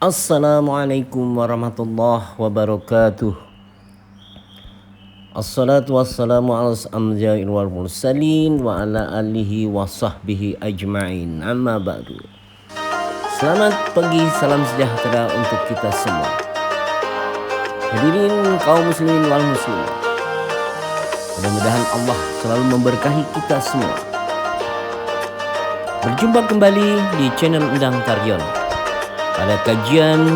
Assalamualaikum warahmatullahi wabarakatuh. Assalatu wassalamu ala amja'il wal mursalin wa ala alihi wa sahbihi ajma'in. Amma ba'du. Selamat pagi, salam sejahtera untuk kita semua. Hadirin kaum muslimin wal muslimat. Mudah-mudahan Allah selalu memberkahi kita semua. Berjumpa kembali di channel Endang Taryon pada kajian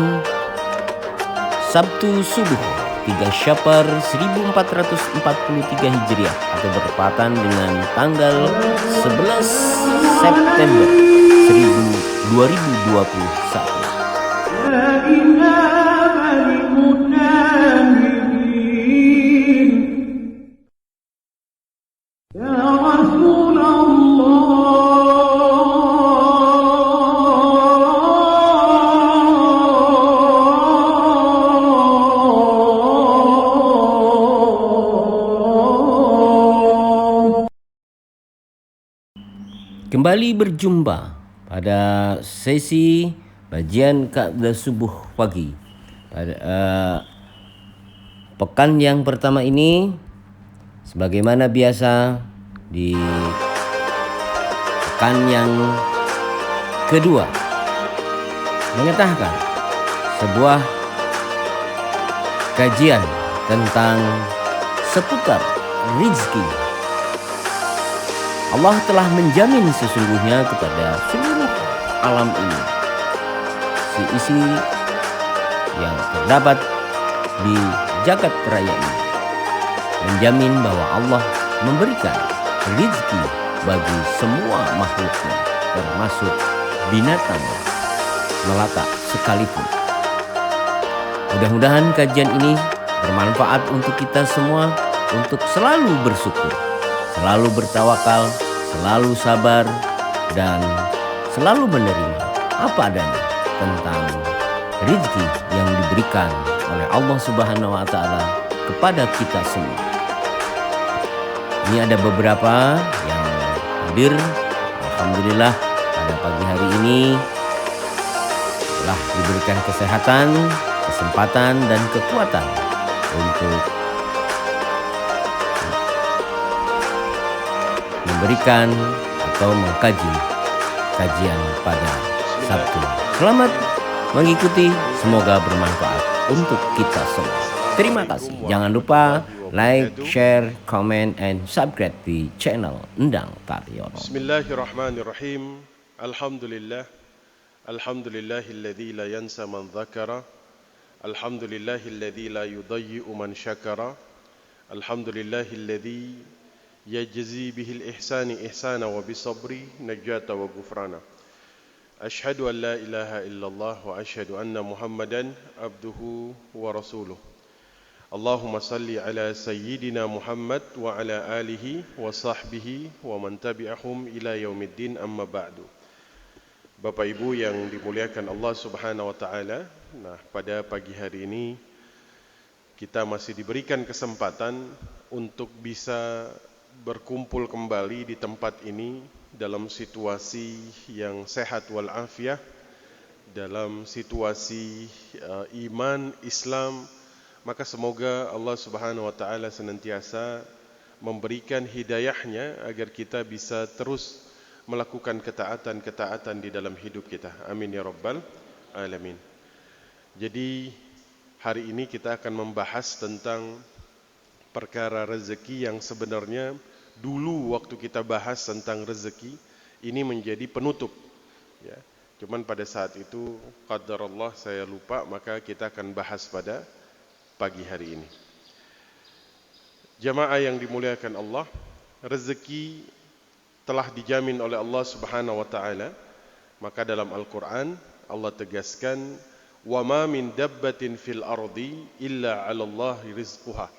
Sabtu subuh 3 Syafar 1443 Hijriah atau bertepatan dengan tanggal 11 September 2021. Kembali berjumpa pada sesi bagian Qa'dah subuh pagi pada pekan yang pertama ini, sebagaimana biasa di pekan yang kedua, mengetahui sebuah kajian tentang seputar rizki. Allah telah menjamin sesungguhnya kepada seluruh alam ini isi yang terdapat di jagat raya ini, menjamin bahwa Allah memberikan rezeki bagi semua makhluknya, termasuk binatang melata sekalipun. Mudah-mudahan kajian ini bermanfaat untuk kita semua, untuk selalu bersyukur, selalu bertawakal, selalu sabar, dan selalu menerima apa adanya tentang rezeki yang diberikan oleh Allah Subhanahu wa Ta'ala kepada kita semua. Ini ada beberapa yang hadir, alhamdulillah, pada pagi hari ini telah diberikan kesehatan, kesempatan, dan kekuatan untuk memberikan atau mengkaji kajian pada Sabtu. Selamat mengikuti, semoga bermanfaat untuk kita semua. Terima kasih. Jangan lupa like, share, comment, and subscribe di channel Endang Taryon. Bismillahirrahmanirrahim. Alhamdulillah. Alhamdulillahilladzi la yansa man dzakara. Alhamdulillahilladzi la yudayyi'u man syakara. Alhamdulillahilladzi يجزي به الإحسان إحسانا وبصبر نجاة وغفرانا أشهد أن لا إله إلا الله وأشهد أن محمدا عبده ورسوله اللهم صل على سيدنا محمد وعلى آله وصحبه ومن تبعهم إلى يوم الدين أما بعد. Bapak Ibu yang dimuliakan Allah Subhanahu wa Ta'ala, pada pagi hari ini kita masih diberikan kesempatan untuk bisa berkumpul kembali di tempat ini dalam situasi yang sehat walafiat, dalam situasi iman Islam. Maka semoga Allah Subhanahu wa Ta'ala senantiasa memberikan hidayahnya agar kita bisa terus melakukan ketaatan-ketaatan di dalam hidup kita. Amin ya rabbal alamin. Jadi hari ini kita akan membahas tentang perkara rezeki yang sebenarnya dulu waktu kita bahas tentang rezeki ini menjadi penutup, ya. Cuman pada saat itu qadarullah saya lupa, maka kita akan bahas pada pagi hari ini. Jamaah yang dimuliakan Allah, rezeki telah dijamin oleh Allah Subhanahu wa Ta'ala. Maka dalam Al-Quran Allah tegaskan, wa ma min dabbatin fil ardi illa 'ala Allahi rizquha.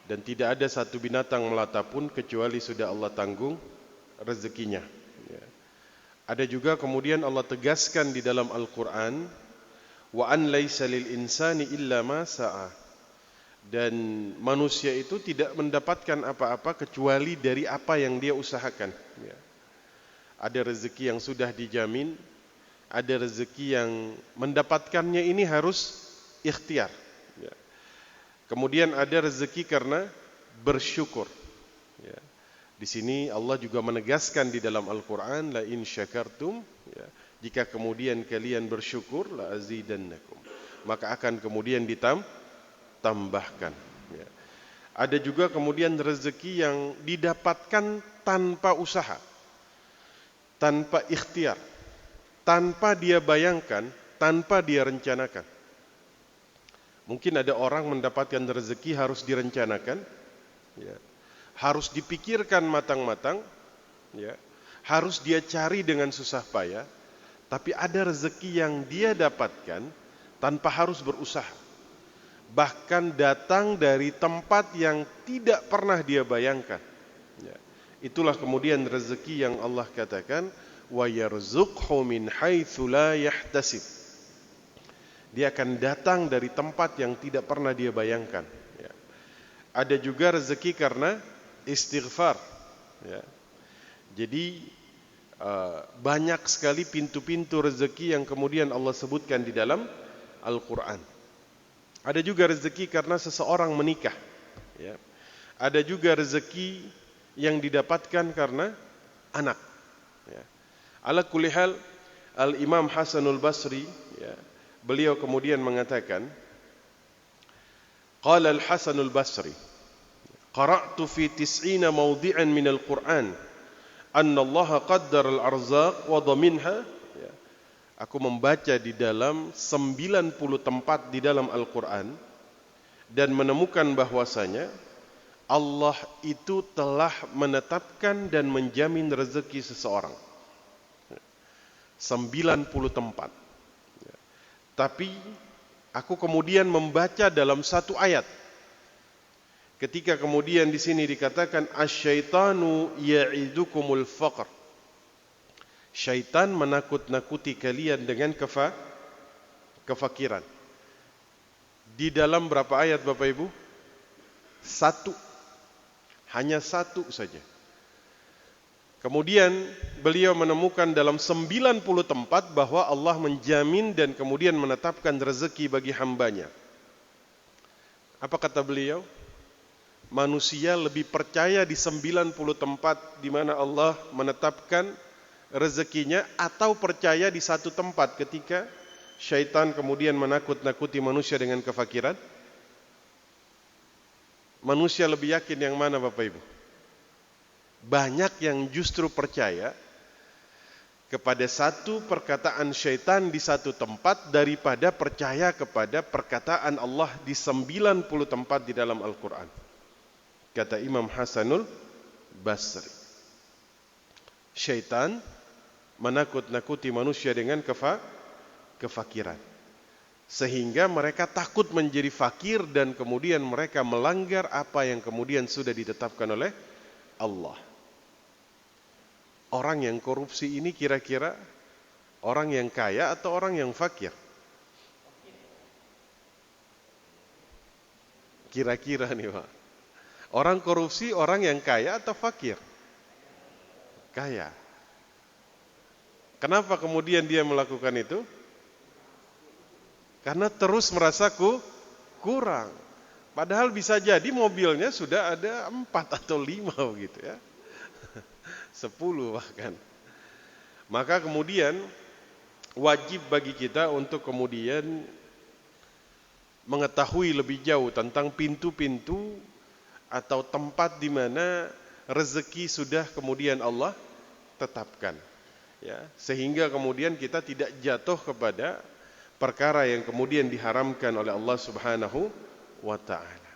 Dan tidak ada satu binatang melata pun kecuali sudah Allah tanggung rezekinya. Ya. Ada juga kemudian Allah tegaskan di dalam Al-Quran, wa an laisa lil insani illa ma sa'a. Dan manusia itu tidak mendapatkan apa-apa kecuali dari apa yang dia usahakan. Ya. Ada rezeki yang sudah dijamin, ada rezeki yang mendapatkannya ini harus ikhtiar. Ya. Kemudian ada rezeki karena bersyukur. Ya. Di sini Allah juga menegaskan di dalam Al-Quran, la in syakartum, ya, jika kemudian kalian bersyukur, la azidannakum, maka akan kemudian ditambahkan. Ya. Ada juga kemudian rezeki yang didapatkan tanpa usaha, tanpa ikhtiar, tanpa dia bayangkan, tanpa dia rencanakan. Mungkin ada orang mendapatkan rezeki harus direncanakan, ya, harus dipikirkan matang-matang, ya, harus dia cari dengan susah payah. Tapi ada rezeki yang dia dapatkan tanpa harus berusaha, bahkan datang dari tempat yang tidak pernah dia bayangkan. Ya. Itulah kemudian rezeki yang Allah katakan, wa yarzuqhu min haitsu la yahtasib. Dia akan datang dari tempat yang tidak pernah dia bayangkan. Ya. Ada juga rezeki karena istighfar. Ya. Jadi banyak sekali pintu-pintu rezeki yang kemudian Allah sebutkan di dalam Al-Quran. Ada juga rezeki karena seseorang menikah. Ya. Ada juga rezeki yang didapatkan karena anak. Ya. Ala kulli hal, Al-Imam Hasanul Basri, ya, beliau kemudian mengatakan, qala Al-Hasanul Basri, qara'tu fi 90 mawdi'an min al-Qur'an anna Allah qaddara al-arzaq wa dhaminha. Ya. Aku membaca di dalam 90 tempat di dalam Al-Qur'an dan menemukan bahwasanya Allah itu telah menetapkan dan menjamin rezeki seseorang. 90 tempat. Ya. Tapi aku kemudian membaca dalam satu ayat. Ketika kemudian di sini dikatakan asyaitanu ya'idukumul faqr. Syaitan menakut-nakuti kalian dengan kefakiran. Di dalam berapa ayat Bapak Ibu? Satu. Hanya satu saja. Kemudian beliau menemukan dalam 90 tempat bahwa Allah menjamin dan kemudian menetapkan rezeki bagi hambanya. Apa kata beliau? Manusia lebih percaya di 90 tempat di mana Allah menetapkan rezekinya, atau percaya di satu tempat ketika syaitan kemudian menakut-nakuti manusia dengan kefakiran? Manusia lebih yakin yang mana Bapak Ibu? Banyak yang justru percaya kepada satu perkataan syaitan di satu tempat daripada percaya kepada perkataan Allah di 90 tempat di dalam Al-Quran. Kata Imam Hasanul Basri, syaitan menakut-nakuti manusia dengan kefakiran, sehingga mereka takut menjadi fakir dan kemudian mereka melanggar apa yang kemudian sudah ditetapkan oleh Allah. Orang yang korupsi ini kira-kira orang yang kaya atau orang yang fakir? Kira-kira nih Pak. Orang korupsi orang yang kaya atau fakir? Kaya. Kenapa kemudian dia melakukan itu? Karena terus merasa kurang. Padahal bisa jadi mobilnya sudah ada 4 atau 5 gitu ya. 10 bahkan. Maka kemudian wajib bagi kita untuk kemudian mengetahui lebih jauh tentang pintu-pintu atau tempat di mana rezeki sudah kemudian Allah tetapkan. Ya, sehingga kemudian kita tidak jatuh kepada perkara yang kemudian diharamkan oleh Allah Subhanahu wa taala.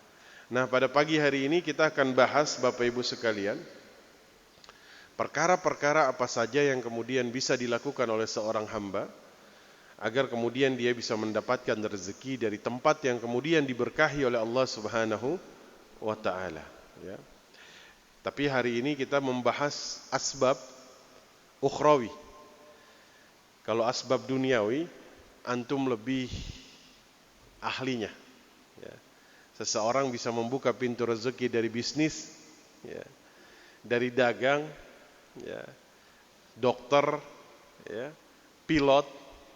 Nah, pada pagi hari ini kita akan bahas Bapak Ibu sekalian, perkara-perkara apa saja yang kemudian bisa dilakukan oleh seorang hamba agar kemudian dia bisa mendapatkan rezeki dari tempat yang kemudian diberkahi oleh Allah Subhanahu wa ta'ala, ya. Tapi hari ini kita membahas asbab ukhrawi. Kalau asbab duniawi antum lebih ahlinya, ya. Seseorang bisa membuka pintu rezeki dari bisnis, ya, dari dagang, ya, dokter, ya, pilot,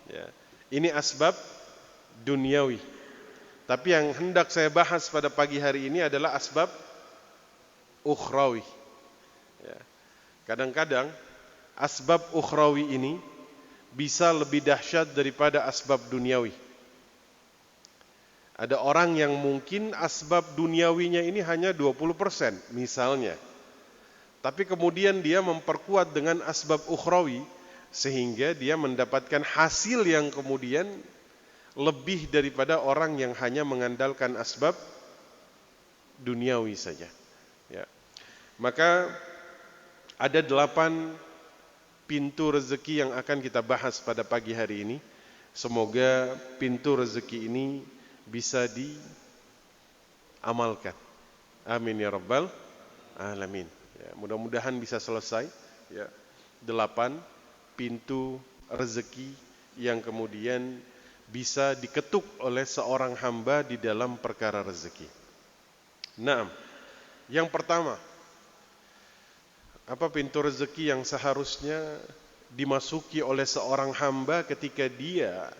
Ya. Ini asbab duniawi. Tapi yang hendak saya bahas pada pagi hari ini adalah asbab ukhrawi. Ya. Kadang-kadang asbab ukhrawi ini bisa lebih dahsyat daripada asbab duniawi. Ada orang yang mungkin asbab duniawinya ini hanya 20% misalnya. Tapi kemudian dia memperkuat dengan asbab ukhrawi sehingga dia mendapatkan hasil yang kemudian lebih daripada orang yang hanya mengandalkan asbab duniawi saja. Ya. Maka ada 8 pintu rezeki yang akan kita bahas pada pagi hari ini. Semoga pintu rezeki ini bisa diamalkan. Amin ya rabbal alamin. Ya, mudah-mudahan bisa selesai. Ya, 8 pintu rezeki yang kemudian bisa diketuk oleh seorang hamba di dalam perkara rezeki. Nah, yang pertama, apa pintu rezeki yang seharusnya dimasuki oleh seorang hamba ketika dia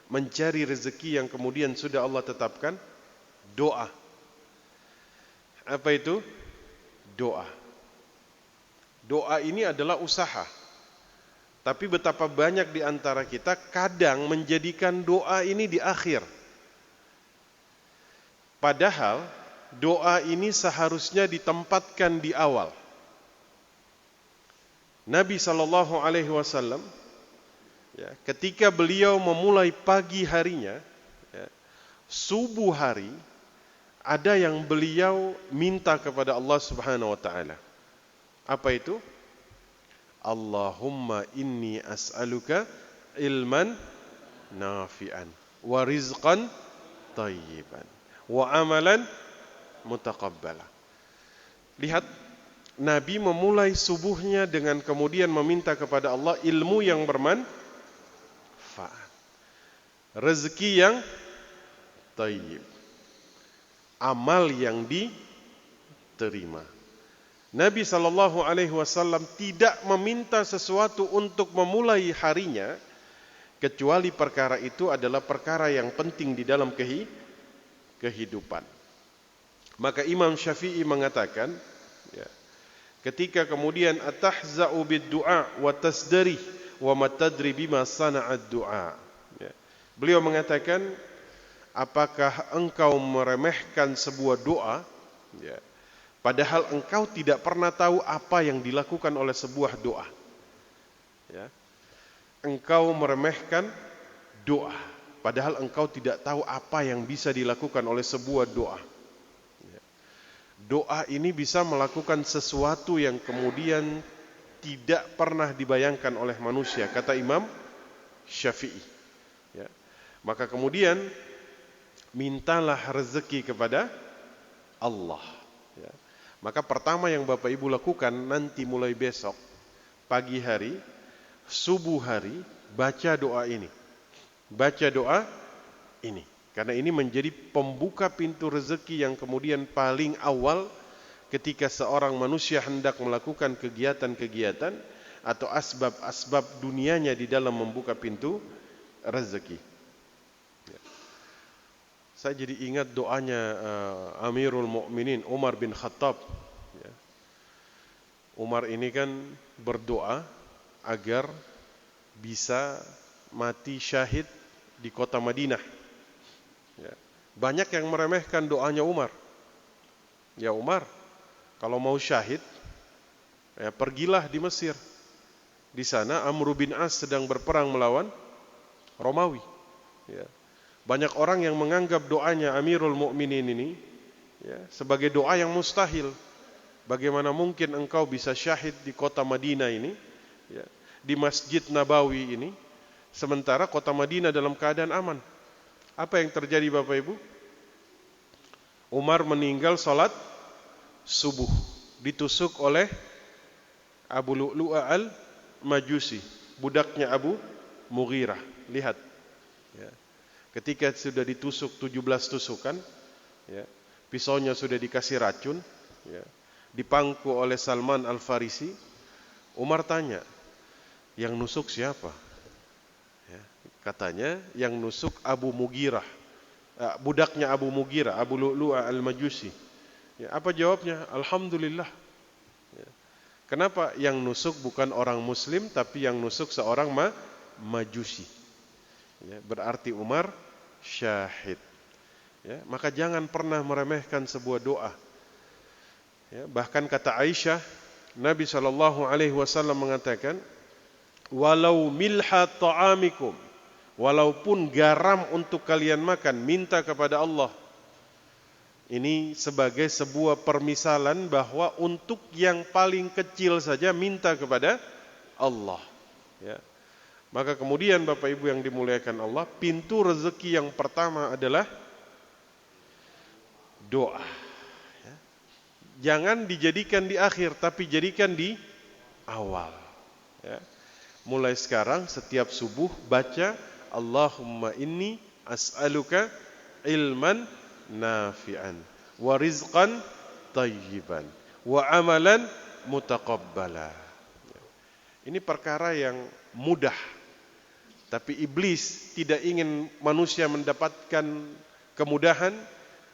mencari rezeki yang kemudian sudah Allah tetapkan? Doa. Apa itu? Doa. Doa ini adalah usaha. Tapi betapa banyak di antara kita kadang menjadikan doa ini di akhir. Padahal doa ini seharusnya ditempatkan di awal. Nabi SAW, ya, ketika beliau memulai pagi harinya, ya, subuh hari, ada yang beliau minta kepada Allah Subhanahu Wa Taala. Apa itu? Allahumma inni as'aluka ilman nafi'an wa rizqan tayyiban wa amalan mutaqabbala. Lihat, Nabi memulai subuhnya dengan kemudian meminta kepada Allah ilmu yang bermanfaat, rezeki yang tayyib, amal yang diterima. Nabi SAW tidak meminta sesuatu untuk memulai harinya kecuali perkara itu adalah perkara yang penting di dalam kehidupan. Maka Imam Syafi'i mengatakan, ya, ketika kemudian atahza'u bid-du'a wa tasdari wa matadri bima sana'ad du'a. Ya. Beliau mengatakan, apakah engkau meremehkan sebuah doa? Ya. Padahal engkau tidak pernah tahu apa yang dilakukan oleh sebuah doa. Ya. Engkau meremehkan doa, padahal engkau tidak tahu apa yang bisa dilakukan oleh sebuah doa. Ya. Doa ini bisa melakukan sesuatu yang kemudian tidak pernah dibayangkan oleh manusia, kata Imam Syafi'i. Ya. Maka kemudian mintalah rezeki kepada Allah. Ya. Maka pertama yang Bapak Ibu lakukan nanti mulai besok pagi hari, subuh hari, baca doa ini. Baca doa ini. Karena ini menjadi pembuka pintu rezeki yang kemudian paling awal ketika seorang manusia hendak melakukan kegiatan-kegiatan atau asbab-asbab dunianya di dalam membuka pintu rezeki. Ya. Saya jadi ingat doanya Amirul Mukminin Umar bin Khattab. Ya. Umar ini kan berdoa agar bisa mati syahid di kota Madinah. Ya. Banyak yang meremehkan doanya Umar. Ya Umar, kalau mau syahid, ya pergilah di Mesir. Di sana Amr bin As sedang berperang melawan Romawi. Ya. Banyak orang yang menganggap doanya Amirul Mukminin ini, ya, sebagai doa yang mustahil. Bagaimana mungkin engkau bisa syahid di kota Madinah ini, ya, di Masjid Nabawi ini, sementara kota Madinah dalam keadaan aman. Apa yang terjadi Bapak Ibu? Umar meninggal salat subuh, ditusuk oleh Abu Lu'lu'a al-Majusi, budaknya Abu Mughirah. Lihat, ya. Ketika sudah ditusuk 17 tusukan, ya, pisaunya sudah dikasih racun, ya, dipangku oleh Salman Al-Farisi. Umar tanya, yang nusuk siapa? Ya, Katanya yang nusuk Abu Mughirah, budaknya Abu Mughirah, Abu Lu'lu'a al-Majusi. Ya, apa jawabnya? Alhamdulillah. Ya. Kenapa yang nusuk bukan orang muslim, tapi yang nusuk seorang Majusi? Ya, berarti Umar syahid. Ya, maka jangan pernah meremehkan sebuah doa. Ya, bahkan kata Aisyah, Nabi SAW mengatakan, walau milha ta'amikum, walaupun garam untuk kalian makan, minta kepada Allah. Ini sebagai sebuah permisalan bahwa untuk yang paling kecil saja minta kepada Allah. Ya. Maka kemudian Bapak Ibu yang dimuliakan Allah, pintu rezeki yang pertama adalah doa. Ya. Jangan dijadikan di akhir, tapi jadikan di awal. Ya. Mulai sekarang setiap subuh baca Allahumma inni as'aluka ilman nafi'an wa rizqan tayyiban wa amalan mutaqabbala. Ini perkara yang mudah, tapi iblis tidak ingin manusia mendapatkan kemudahan,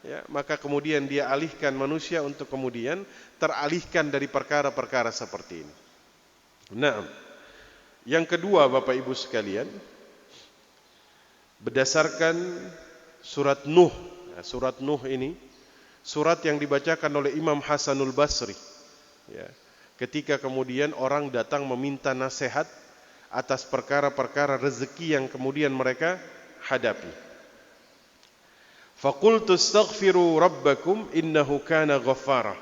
ya, maka kemudian dia alihkan manusia untuk kemudian teralihkan dari perkara-perkara seperti ini. Nah, yang kedua Bapak Ibu sekalian, berdasarkan surat Nuh. Surat Nuh ini surat yang dibacakan oleh Imam Hasanul Basri. Ya, ketika kemudian orang datang meminta nasihat atas perkara-perkara rezeki yang kemudian mereka hadapi. Faqultu astaghfiru rabbakum innahu kana ghaffara.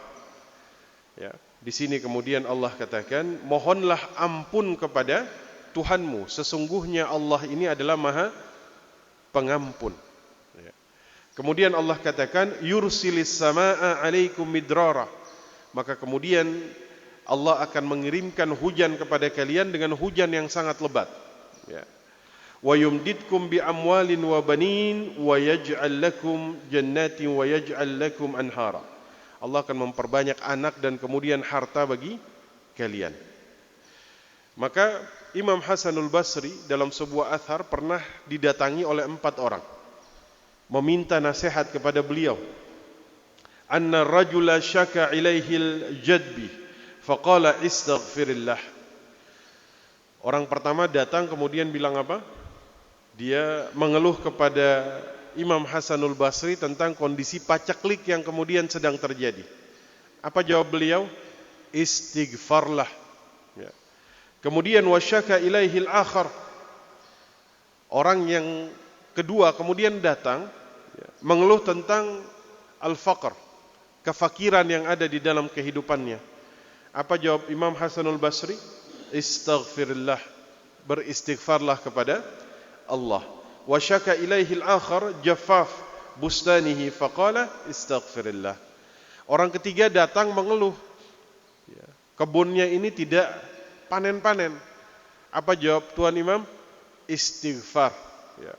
Ya, di sini kemudian Allah katakan, mohonlah ampun kepada Tuhanmu, sesungguhnya Allah ini adalah Maha Pengampun. Ya. Kemudian Allah katakan, yursilis samaa alaikum midrara. Maka kemudian Allah akan mengirimkan hujan kepada kalian dengan hujan yang sangat lebat. Ya. Wa yumdidkum bi amwalin wa banin wa yaj'al lakum jannatin wa yaj'al lakum anhara. Allah akan memperbanyak anak dan kemudian harta bagi kalian. Maka Imam Hasanul Basri dalam sebuah athar pernah didatangi oleh 4 orang, meminta nasihat kepada beliau. Anna rajula syaka ilaihil jadbi faqala istaghfirillah. Orang pertama datang kemudian bilang apa? Dia mengeluh kepada Imam Hasanul Basri tentang kondisi paceklik yang kemudian sedang terjadi. Apa jawab beliau? Istighfarlah. Ya. Kemudian wasyaka ilaihil akhar. Orang yang kedua kemudian datang, ya, mengeluh tentang al-faqr, kefakiran yang ada di dalam kehidupannya. Apa jawab Imam Hasanul Basri? Istaghfirillah. Beristighfarlah kepada Allah. Wasyaka ilaihil akhar jaffaf bustanihi faqala istaghfirillah. Orang ketiga datang mengeluh, ya, kebunnya ini tidak panen-panen. Apa jawab Tuan Imam? Istighfar. Ya.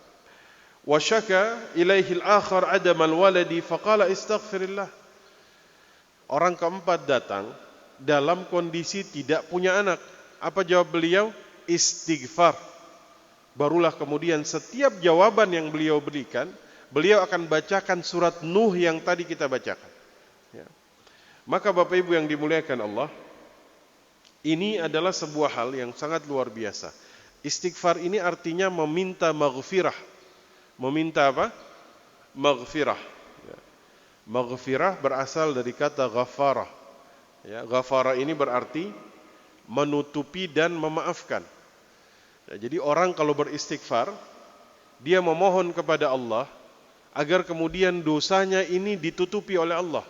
Wasyaka ilaihil akhar adamal waladi faqala istaghfirillah. Orang keempat datang dalam kondisi tidak punya anak. Apa jawab beliau? Istighfar. Barulah kemudian setiap jawaban yang beliau berikan, beliau akan bacakan surat Nuh yang tadi kita bacakan. Ya. Maka Bapak Ibu yang dimuliakan Allah, ini adalah sebuah hal yang sangat luar biasa. Istighfar ini artinya meminta maghfirah. Meminta apa? Maghfirah. Ya. Maghfirah berasal dari kata ghafara. Ya, ghafara ini berarti menutupi dan memaafkan. Ya, jadi orang kalau beristighfar, dia memohon kepada Allah agar kemudian dosanya ini ditutupi oleh Allah.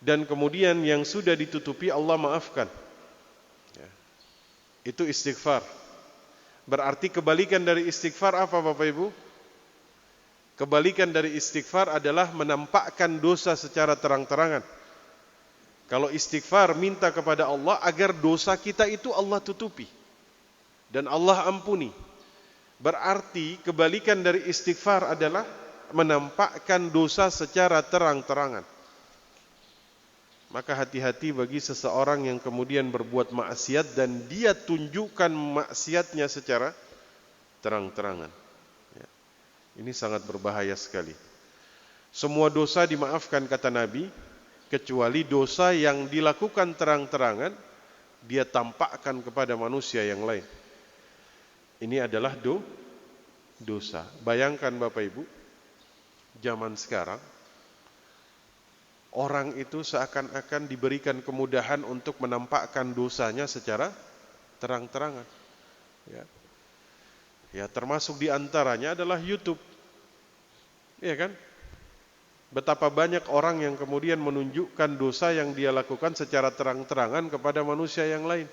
Dan kemudian yang sudah ditutupi Allah maafkan. Ya. Itu istighfar. Berarti kebalikan dari istighfar apa Bapak Ibu? Kebalikan dari istighfar adalah menampakkan dosa secara terang-terangan. Kalau istighfar minta kepada Allah agar dosa kita itu Allah tutupi dan Allah ampuni. Berarti kebalikan dari istighfar adalah menampakkan dosa secara terang-terangan. Maka hati-hati bagi seseorang yang kemudian berbuat maksiat dan dia tunjukkan maksiatnya secara terang-terangan. Ya. Ini sangat berbahaya sekali. Semua dosa dimaafkan kata Nabi, kecuali dosa yang dilakukan terang-terangan, dia tampakkan kepada manusia yang lain. Ini adalah dosa. Bayangkan Bapak Ibu, zaman sekarang, orang itu seakan-akan diberikan kemudahan untuk menampakkan dosanya secara terang-terangan. Ya, termasuk diantaranya adalah YouTube. Ya kan? Betapa banyak orang yang kemudian menunjukkan dosa yang dia lakukan secara terang-terangan kepada manusia yang lain.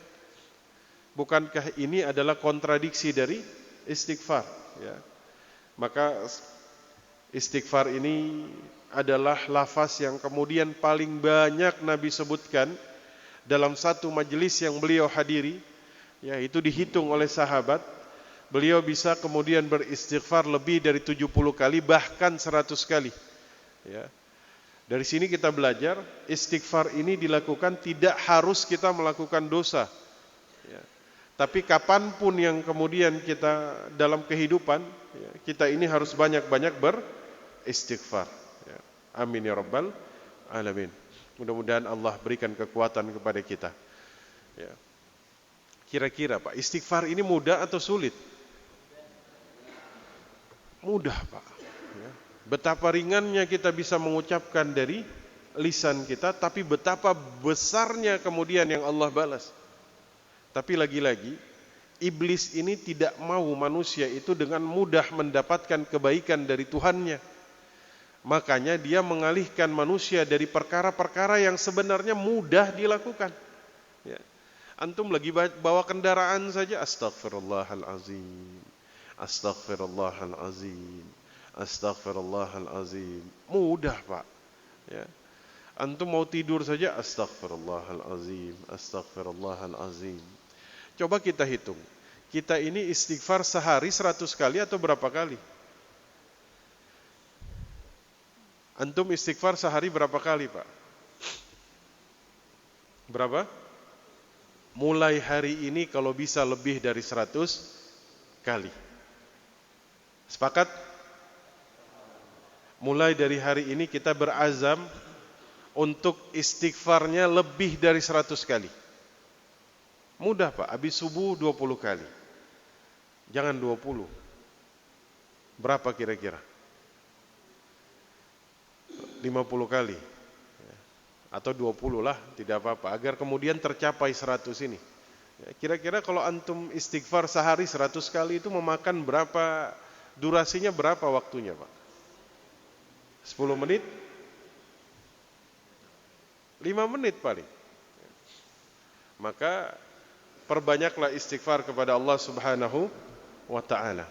Bukankah ini adalah kontradiksi dari istighfar? Ya. Maka istighfar ini adalah lafaz yang kemudian paling banyak Nabi sebutkan dalam satu majelis yang beliau hadiri. Ya, itu dihitung oleh sahabat. Beliau bisa kemudian beristighfar lebih dari 70 kali, bahkan 100 kali. Ya. Dari sini kita belajar, istighfar ini dilakukan tidak harus kita melakukan dosa. Ya. Tapi kapanpun yang kemudian kita dalam kehidupan, ya, kita ini harus banyak-banyak beristighfar. Ya. Amin ya rabbal alamin. Mudah-mudahan Allah berikan kekuatan kepada kita. Ya. Kira-kira Pak, istighfar ini mudah atau sulit? Mudah Pak. Ya. Betapa ringannya kita bisa mengucapkan dari lisan kita, tapi betapa besarnya kemudian yang Allah balas. Tapi lagi-lagi, iblis ini tidak mau manusia itu dengan mudah mendapatkan kebaikan dari Tuhannya. Makanya dia mengalihkan manusia dari perkara-perkara yang sebenarnya mudah dilakukan. Ya. Antum lagi bawa kendaraan saja, astagfirullahalazim, astagfirullahalazim, astagfirullahalazim. Mudah Pak. Ya. Antum mau tidur saja, astagfirullahalazim, astagfirullahalazim. Coba kita hitung. Kita ini istighfar sehari 100 kali atau berapa kali? Antum istighfar sehari berapa kali Pak? Berapa? Mulai hari ini kalau bisa lebih dari 100 kali. Sepakat? Mulai dari hari ini kita berazam untuk istighfarnya lebih dari 100 kali. Mudah Pak, habis subuh 20 kali. Jangan 20. Berapa kira-kira? 50 kali. Atau 20 lah, tidak apa-apa. Agar kemudian tercapai 100 ini. Kira-kira kalau antum istighfar sehari 100 kali itu memakan berapa, durasinya berapa waktunya Pak? 10 menit? 5 menit paling. Maka perbanyaklah istighfar kepada Allah Subhanahu wa ta'ala.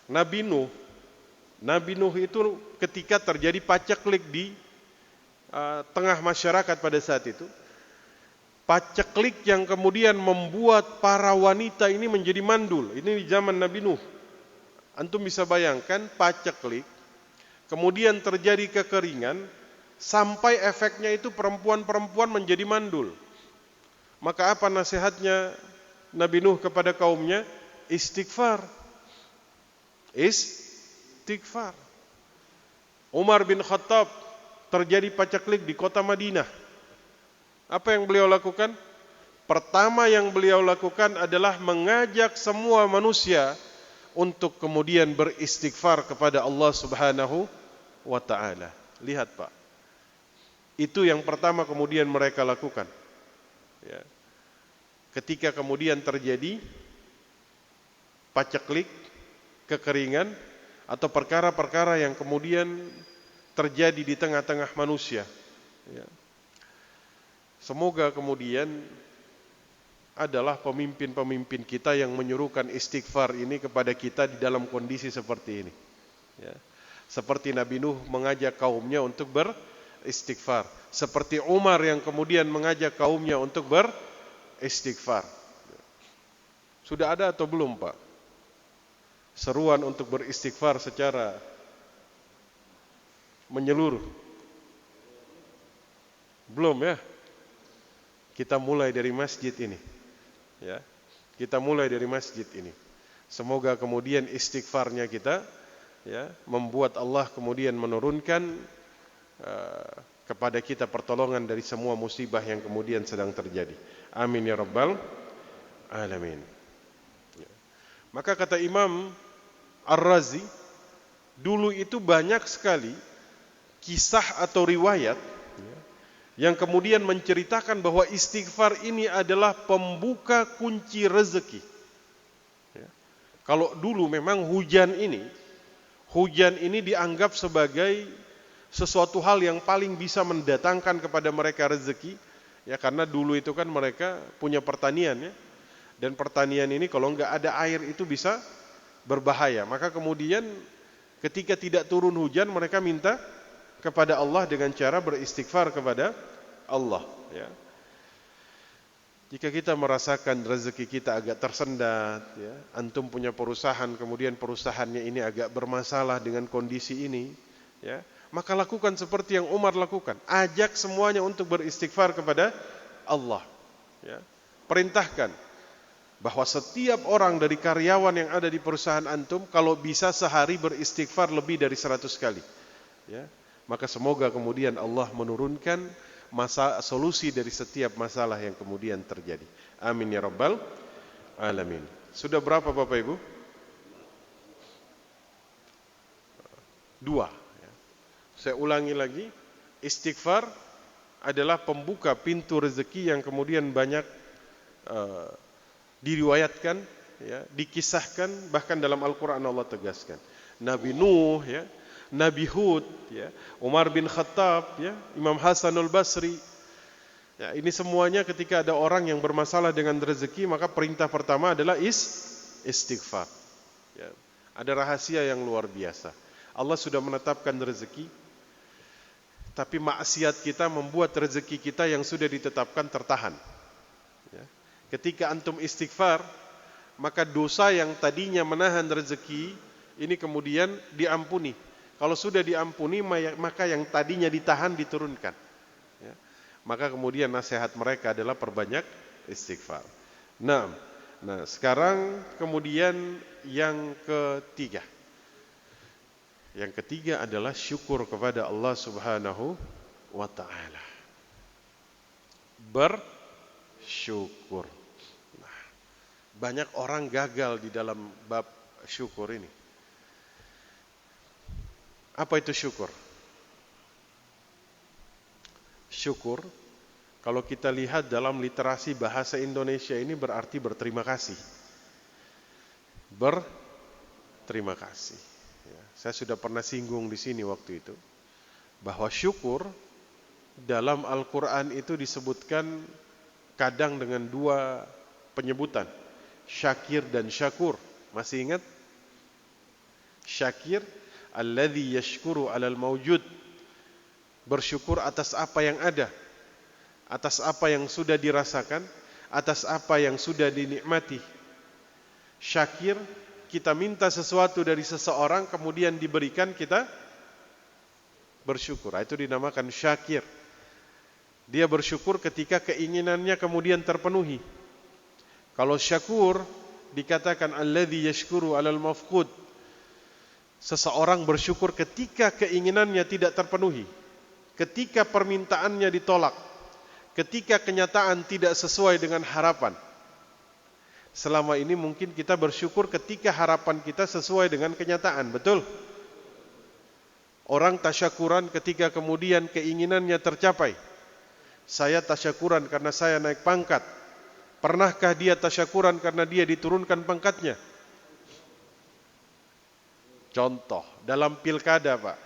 Nabi Nuh itu ketika terjadi paceklik di tengah masyarakat pada saat itu, paceklik yang kemudian membuat para wanita ini menjadi mandul. Ini di zaman Nabi Nuh. Antum bisa bayangkan paceklik, kemudian terjadi kekeringan, sampai efeknya itu perempuan-perempuan menjadi mandul. Maka apa nasihatnya Nabi Nuh kepada kaumnya? Istighfar. Istighfar. Umar bin Khattab terjadi paceklik di kota Madinah. Apa yang beliau lakukan? Pertama yang beliau lakukan adalah mengajak semua manusia untuk kemudian beristighfar kepada Allah Subhanahu wa ta'ala. Lihat Pak. Itu yang pertama kemudian mereka lakukan. Ya. Ketika kemudian terjadi paceklik, kekeringan, atau perkara-perkara yang kemudian terjadi di tengah-tengah manusia. Ya. Semoga kemudian adalah pemimpin-pemimpin kita yang menyuruhkan istighfar ini kepada kita di dalam kondisi seperti ini. Ya. Seperti Nabi Nuh mengajak kaumnya untuk beristighfar. Seperti Umar yang kemudian mengajak kaumnya untuk beristighfar. Sudah ada atau belum Pak? Seruan untuk beristighfar secara menyeluruh. Belum ya? Kita mulai dari masjid ini. Ya. Kita mulai dari masjid ini. Semoga kemudian istighfarnya kita ya membuat Allah kemudian menurunkan kepada kita pertolongan dari semua musibah yang kemudian sedang terjadi. Amin ya rabbal alamin. Ya. Maka kata Imam Ar-Razi, dulu itu banyak sekali kisah atau riwayat ya, yang kemudian menceritakan bahwa istighfar ini adalah pembuka kunci rezeki. Ya. Kalau dulu memang hujan ini dianggap sebagai sesuatu hal yang paling bisa mendatangkan kepada mereka rezeki, ya karena dulu itu kan mereka punya pertanian ya, dan pertanian ini kalau nggak ada air itu bisa berbahaya. Maka kemudian ketika tidak turun hujan mereka minta kepada Allah dengan cara beristighfar kepada Allah. Ya. Jika kita merasakan rezeki kita agak tersendat, ya, antum punya perusahaan, kemudian perusahaannya ini agak bermasalah dengan kondisi ini, ya, maka lakukan seperti yang Umar lakukan. Ajak semuanya untuk beristighfar kepada Allah. Ya. Perintahkan bahwa setiap orang dari karyawan yang ada di perusahaan antum, kalau bisa sehari beristighfar lebih dari 100 kali. Ya. Maka semoga kemudian Allah menurunkan solusi dari setiap masalah yang kemudian terjadi. Amin ya rabbal alamin. Sudah berapa Bapak Ibu? 2. Saya ulangi lagi, istighfar adalah pembuka pintu rezeki yang kemudian banyak diriwayatkan, ya, dikisahkan, bahkan dalam Al-Quran Allah tegaskan. Nabi Nuh, ya, Nabi Hud, ya, Umar bin Khattab, ya, Imam Hasanul Basri. Ya, ini semuanya ketika ada orang yang bermasalah dengan rezeki, maka perintah pertama adalah istighfar. Ya, ada rahasia yang luar biasa. Allah sudah menetapkan rezeki, tapi maksiat kita membuat rezeki kita yang sudah ditetapkan tertahan. Ya. Ketika antum istighfar, maka dosa yang tadinya menahan rezeki ini kemudian diampuni. Kalau sudah diampuni, maka yang tadinya ditahan diturunkan. Ya. Maka kemudian nasihat mereka adalah perbanyak istighfar. Nah, sekarang kemudian yang ketiga. Yang ketiga adalah syukur kepada Allah Subhanahu wa ta'ala. Bersyukur. Nah, banyak orang gagal di dalam bab syukur ini. Apa itu syukur? Syukur, kalau kita lihat dalam literasi bahasa Indonesia ini berarti berterima kasih. Berterima kasih. Saya sudah pernah singgung di sini waktu itu, bahwa syukur dalam Al-Quran itu disebutkan kadang dengan 2 penyebutan, syakir dan syakur. Masih ingat? Syakir, alladhi yashkuru alal mawjud, bersyukur atas apa yang ada, atas apa yang sudah dirasakan, atas apa yang sudah dinikmati. Syakir, kita minta sesuatu dari seseorang, kemudian diberikan, kita bersyukur. Itu dinamakan syakir. Dia bersyukur ketika keinginannya kemudian terpenuhi. Kalau syakur, dikatakan alladzi yashkuru alal mafqud. Seseorang bersyukur ketika keinginannya tidak terpenuhi, ketika permintaannya ditolak, ketika kenyataan tidak sesuai dengan harapan. Selama ini mungkin kita bersyukur ketika harapan kita sesuai dengan kenyataan, betul? Orang tasyakuran ketika kemudian keinginannya tercapai. Saya tasyakuran karena saya naik pangkat. Pernahkah dia tasyakuran karena dia diturunkan pangkatnya? Contoh, dalam pilkada Pak,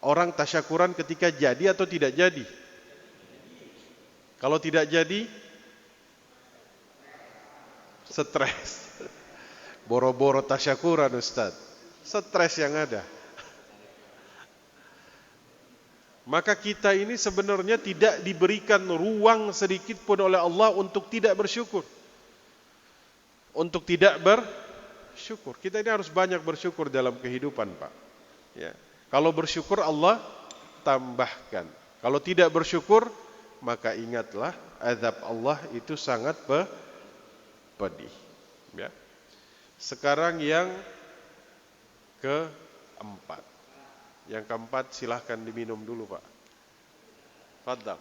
orang tasyakuran ketika jadi atau tidak jadi? Kalau tidak jadi, stres. Boro-boro tasyakuran Ustaz. Stres yang ada. Maka kita ini sebenarnya tidak diberikan ruang sedikit pun oleh Allah untuk tidak bersyukur. Untuk tidak bersyukur. Kita ini harus banyak bersyukur dalam kehidupan Pak. Ya. Kalau bersyukur Allah tambahkan. Kalau tidak bersyukur, maka ingatlah azab Allah itu sangat pedih. Ya. Sekarang yang keempat. Yang keempat silahkan diminum dulu Pak. Fadhal.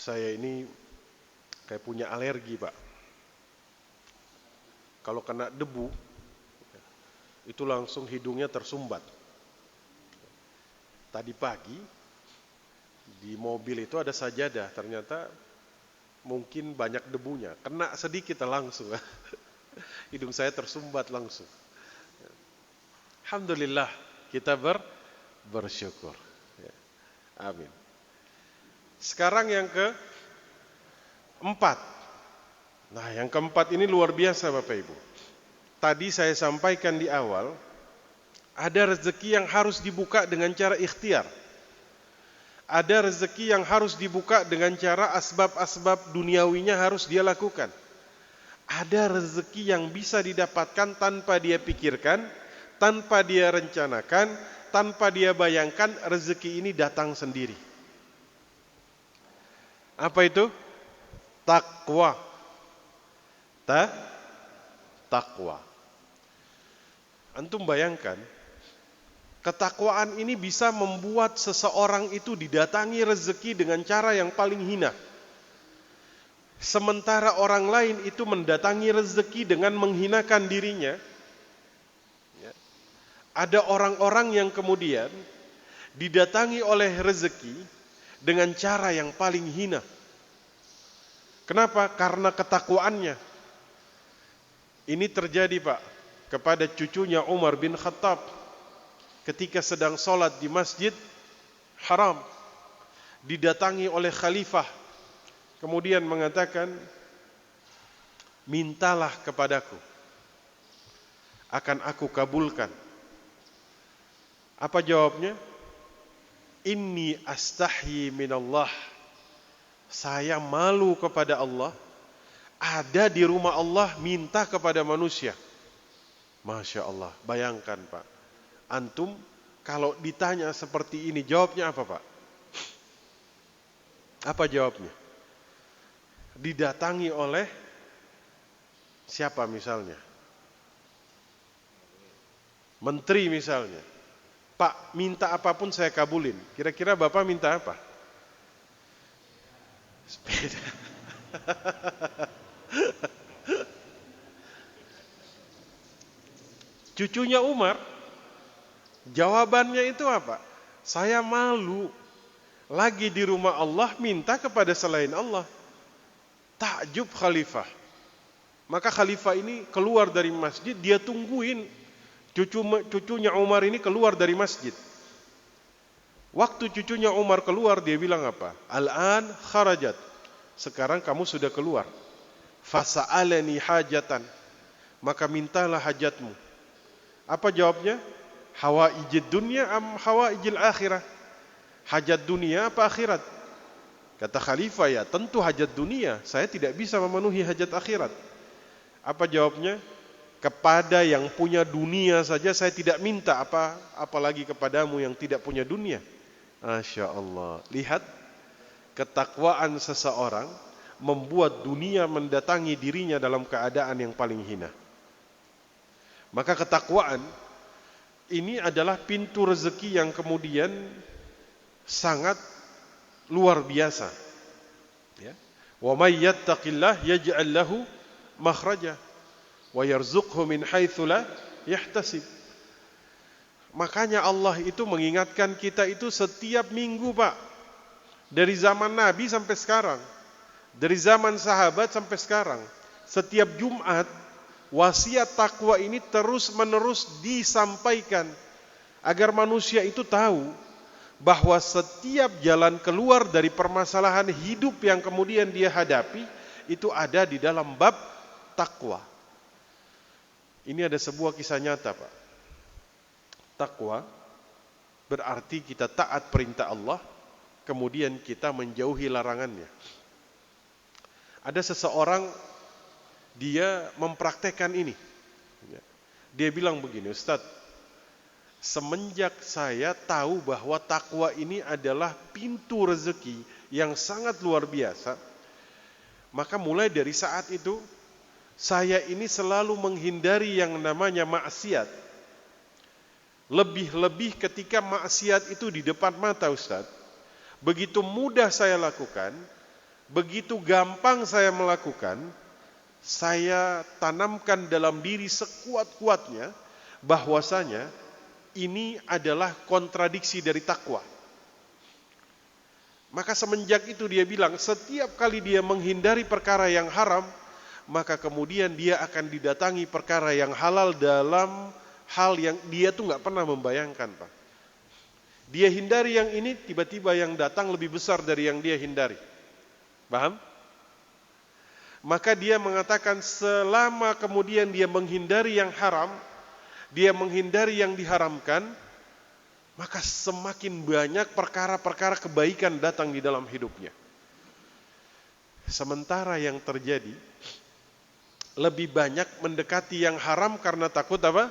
Saya ini kayak punya alergi Pak. Kalau kena debu, itu langsung hidungnya tersumbat. Tadi pagi, di mobil itu ada sajadah, ternyata mungkin banyak debunya. Kena sedikit langsung, hidung saya tersumbat langsung. Alhamdulillah, kita bersyukur. Amin. Sekarang yang keempat. Nah, yang keempat ini luar biasa Bapak Ibu. Tadi saya sampaikan di awal, ada rezeki yang harus dibuka dengan cara ikhtiar. Ada rezeki yang harus dibuka dengan cara asbab-asbab duniawinya harus dia lakukan. Ada rezeki yang bisa didapatkan tanpa dia pikirkan, tanpa dia rencanakan, tanpa dia bayangkan, rezeki ini datang sendiri. Apa itu? Takwa. Takwa. Antum bayangkan, ketakwaan ini bisa membuat seseorang itu didatangi rezeki dengan cara yang paling hina. Sementara orang lain itu mendatangi rezeki dengan menghinakan dirinya. Ada orang-orang yang kemudian didatangi oleh rezeki dengan cara yang paling hina. Kenapa? Karena ketakwaannya. Ini terjadi Pak kepada cucunya Umar bin Khattab ketika sedang sholat di Masjid Haram, didatangi oleh khalifah, kemudian mengatakan, mintalah kepadaku, akan aku kabulkan. Apa jawabnya? Inni astahyi minallah. Saya malu kepada Allah. Ada di rumah Allah minta kepada manusia. Masya Allah. Bayangkan Pak. Antum kalau ditanya seperti ini, jawabnya apa Pak? Apa jawabnya? Didatangi oleh siapa misalnya? Menteri misalnya. Pak, minta apapun saya kabulin. Kira-kira Bapak minta apa? Sepeda. Cucunya Umar, jawabannya itu apa? Saya malu. Lagi di rumah Allah minta kepada selain Allah. Takjub khalifah. Maka khalifah ini keluar dari masjid, dia tungguin cucunya Umar ini keluar dari masjid. Waktu cucunya Umar keluar, dia bilang apa? Al-an kharajat. Sekarang kamu sudah keluar. Fasa'alani hajatan. Maka mintalah hajatmu. Apa jawabnya? Hawaijid dunya am hawaijil akhirah? Hajat dunia apa akhirat? Kata khalifah, ya tentu hajat dunia. Saya tidak bisa memenuhi hajat akhirat. Apa jawabnya? Kepada yang punya dunia saja saya tidak minta, apalagi kepadamu yang tidak punya dunia. Masya Allah. Lihat, ketakwaan seseorang membuat dunia mendatangi dirinya dalam keadaan yang paling hina. Maka ketakwaan ini adalah pintu rezeki yang kemudian sangat luar biasa. Ya. Wa may yattaqillah yaj'al lahu makhraja wa yarzuqhu min haitsu la yahtasib. Makanya Allah itu mengingatkan kita itu setiap minggu Pak. Dari zaman Nabi sampai sekarang. Dari zaman sahabat sampai sekarang. Setiap Jumat wasiat takwa ini terus-menerus disampaikan agar manusia itu tahu bahwa setiap jalan keluar dari permasalahan hidup yang kemudian dia hadapi itu ada di dalam bab takwa. Ini ada sebuah kisah nyata Pak. Takwa berarti kita taat perintah Allah, kemudian kita menjauhi larangannya. Ada seseorang dia mempraktekkan ini. Dia bilang begini, Ustadz, semenjak saya tahu bahwa takwa ini adalah pintu rezeki yang sangat luar biasa, maka mulai dari saat itu saya ini selalu menghindari yang namanya maksiat. Lebih-lebih ketika maksiat itu di depan mata, Ustadz. Begitu mudah saya lakukan, begitu gampang saya melakukan, saya tanamkan dalam diri sekuat-kuatnya bahwasanya ini adalah kontradiksi dari takwa. Maka semenjak itu dia bilang, setiap kali dia menghindari perkara yang haram, maka kemudian dia akan didatangi perkara yang halal dalam hal yang dia tuh nggak pernah membayangkan, Pak. Dia hindari yang ini, tiba-tiba yang datang lebih besar dari yang dia hindari. Paham? Maka dia mengatakan selama kemudian dia menghindari yang haram, dia menghindari yang diharamkan, maka semakin banyak perkara-perkara kebaikan datang di dalam hidupnya. Sementara yang terjadi, lebih banyak mendekati yang haram karena takut apa?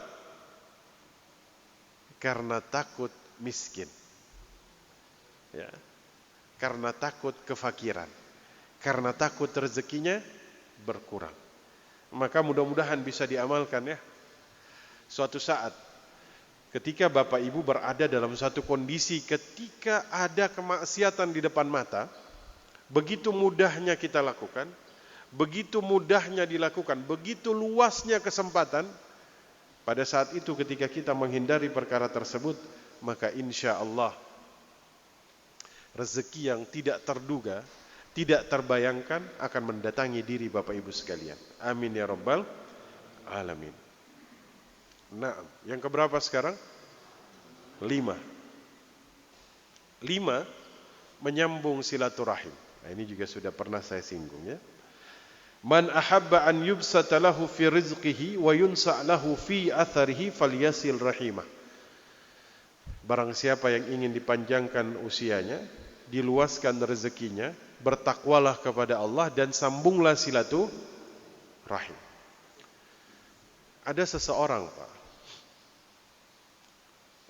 Karena takut miskin. Ya. Karena takut kefakiran. Karena takut rezekinya berkurang. Maka mudah-mudahan bisa diamalkan ya. Suatu saat ketika Bapak Ibu berada dalam satu kondisi ketika ada kemaksiatan di depan mata, begitu mudahnya kita lakukan, begitu mudahnya dilakukan, begitu luasnya kesempatan. Pada saat itu ketika kita menghindari perkara tersebut, maka insya Allah rezeki yang tidak terduga, tidak terbayangkan akan mendatangi diri Bapak Ibu sekalian. Amin ya rabbal alamin. Nah, yang keberapa sekarang? 5. 5 menyambung silaturahim. Nah, ini juga sudah pernah saya singgung ya. Man ahabba an yubsata lahu fi rizqihi wa yunsa' lahu fi atharihi falyasil rahimah. Barang siapa yang ingin dipanjangkan usianya, diluaskan rezekinya, bertakwalah kepada Allah dan sambunglah silaturahim. Ada seseorang, Pak,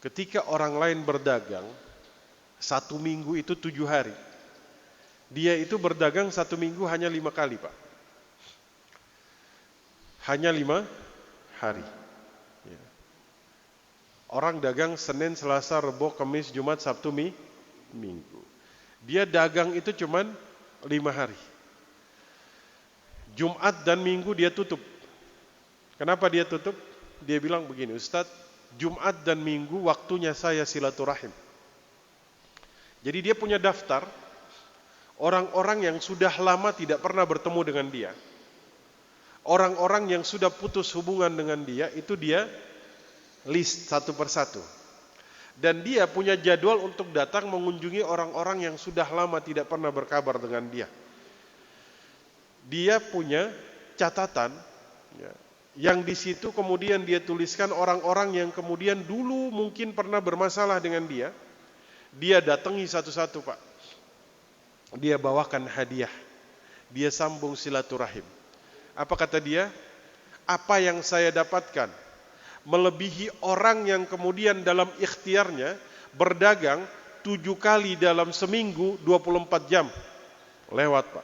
ketika orang lain berdagang 1 minggu itu 7 hari, dia itu berdagang 1 minggu hanya 5 kali, Pak. Hanya 5 hari. Ya. Orang dagang Senin, Selasa, Rabu, Kamis, Jumat, Sabtu, Minggu. Dia dagang itu cuman 5 hari. Jumat dan Minggu dia tutup. Kenapa dia tutup? Dia bilang begini, Ustadz, Jumat dan Minggu waktunya saya silaturahim. Jadi dia punya daftar orang-orang yang sudah lama tidak pernah bertemu dengan dia. Orang-orang yang sudah putus hubungan dengan dia, itu dia list satu persatu. Dan dia punya jadwal untuk datang mengunjungi orang-orang yang sudah lama tidak pernah berkabar dengan dia. Dia punya catatan ya, yang di situ kemudian dia tuliskan orang-orang yang kemudian dulu mungkin pernah bermasalah dengan dia. Dia datangi satu-satu, Pak. Dia bawakan hadiah. Dia sambung silaturahim. Apa kata dia? Apa yang saya dapatkan melebihi orang yang kemudian dalam ikhtiarnya berdagang 7 kali dalam seminggu 24 jam. Lewat, Pak.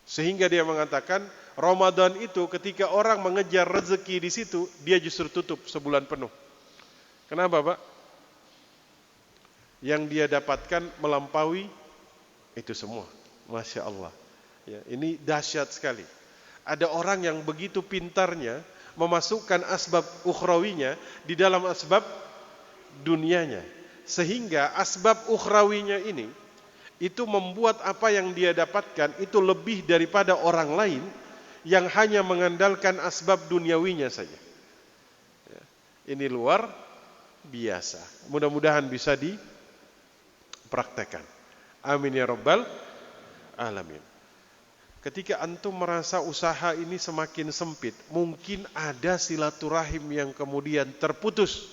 Sehingga dia mengatakan Ramadan itu ketika orang mengejar rezeki di situ, dia justru tutup sebulan penuh. Kenapa, Pak? Yang dia dapatkan melampaui itu semua. Masya Allah. Ya, ini dahsyat sekali. Ada orang yang begitu pintarnya memasukkan asbab ukhrawinya di dalam asbab dunianya. Sehingga asbab ukhrawinya ini itu membuat apa yang dia dapatkan itu lebih daripada orang lain yang hanya mengandalkan asbab duniawinya saja. Ya, ini luar biasa. Mudah-mudahan bisa dipraktekkan. Amin ya rabbal alamin. Ketika antum merasa usaha ini semakin sempit, mungkin ada silaturahim yang kemudian terputus.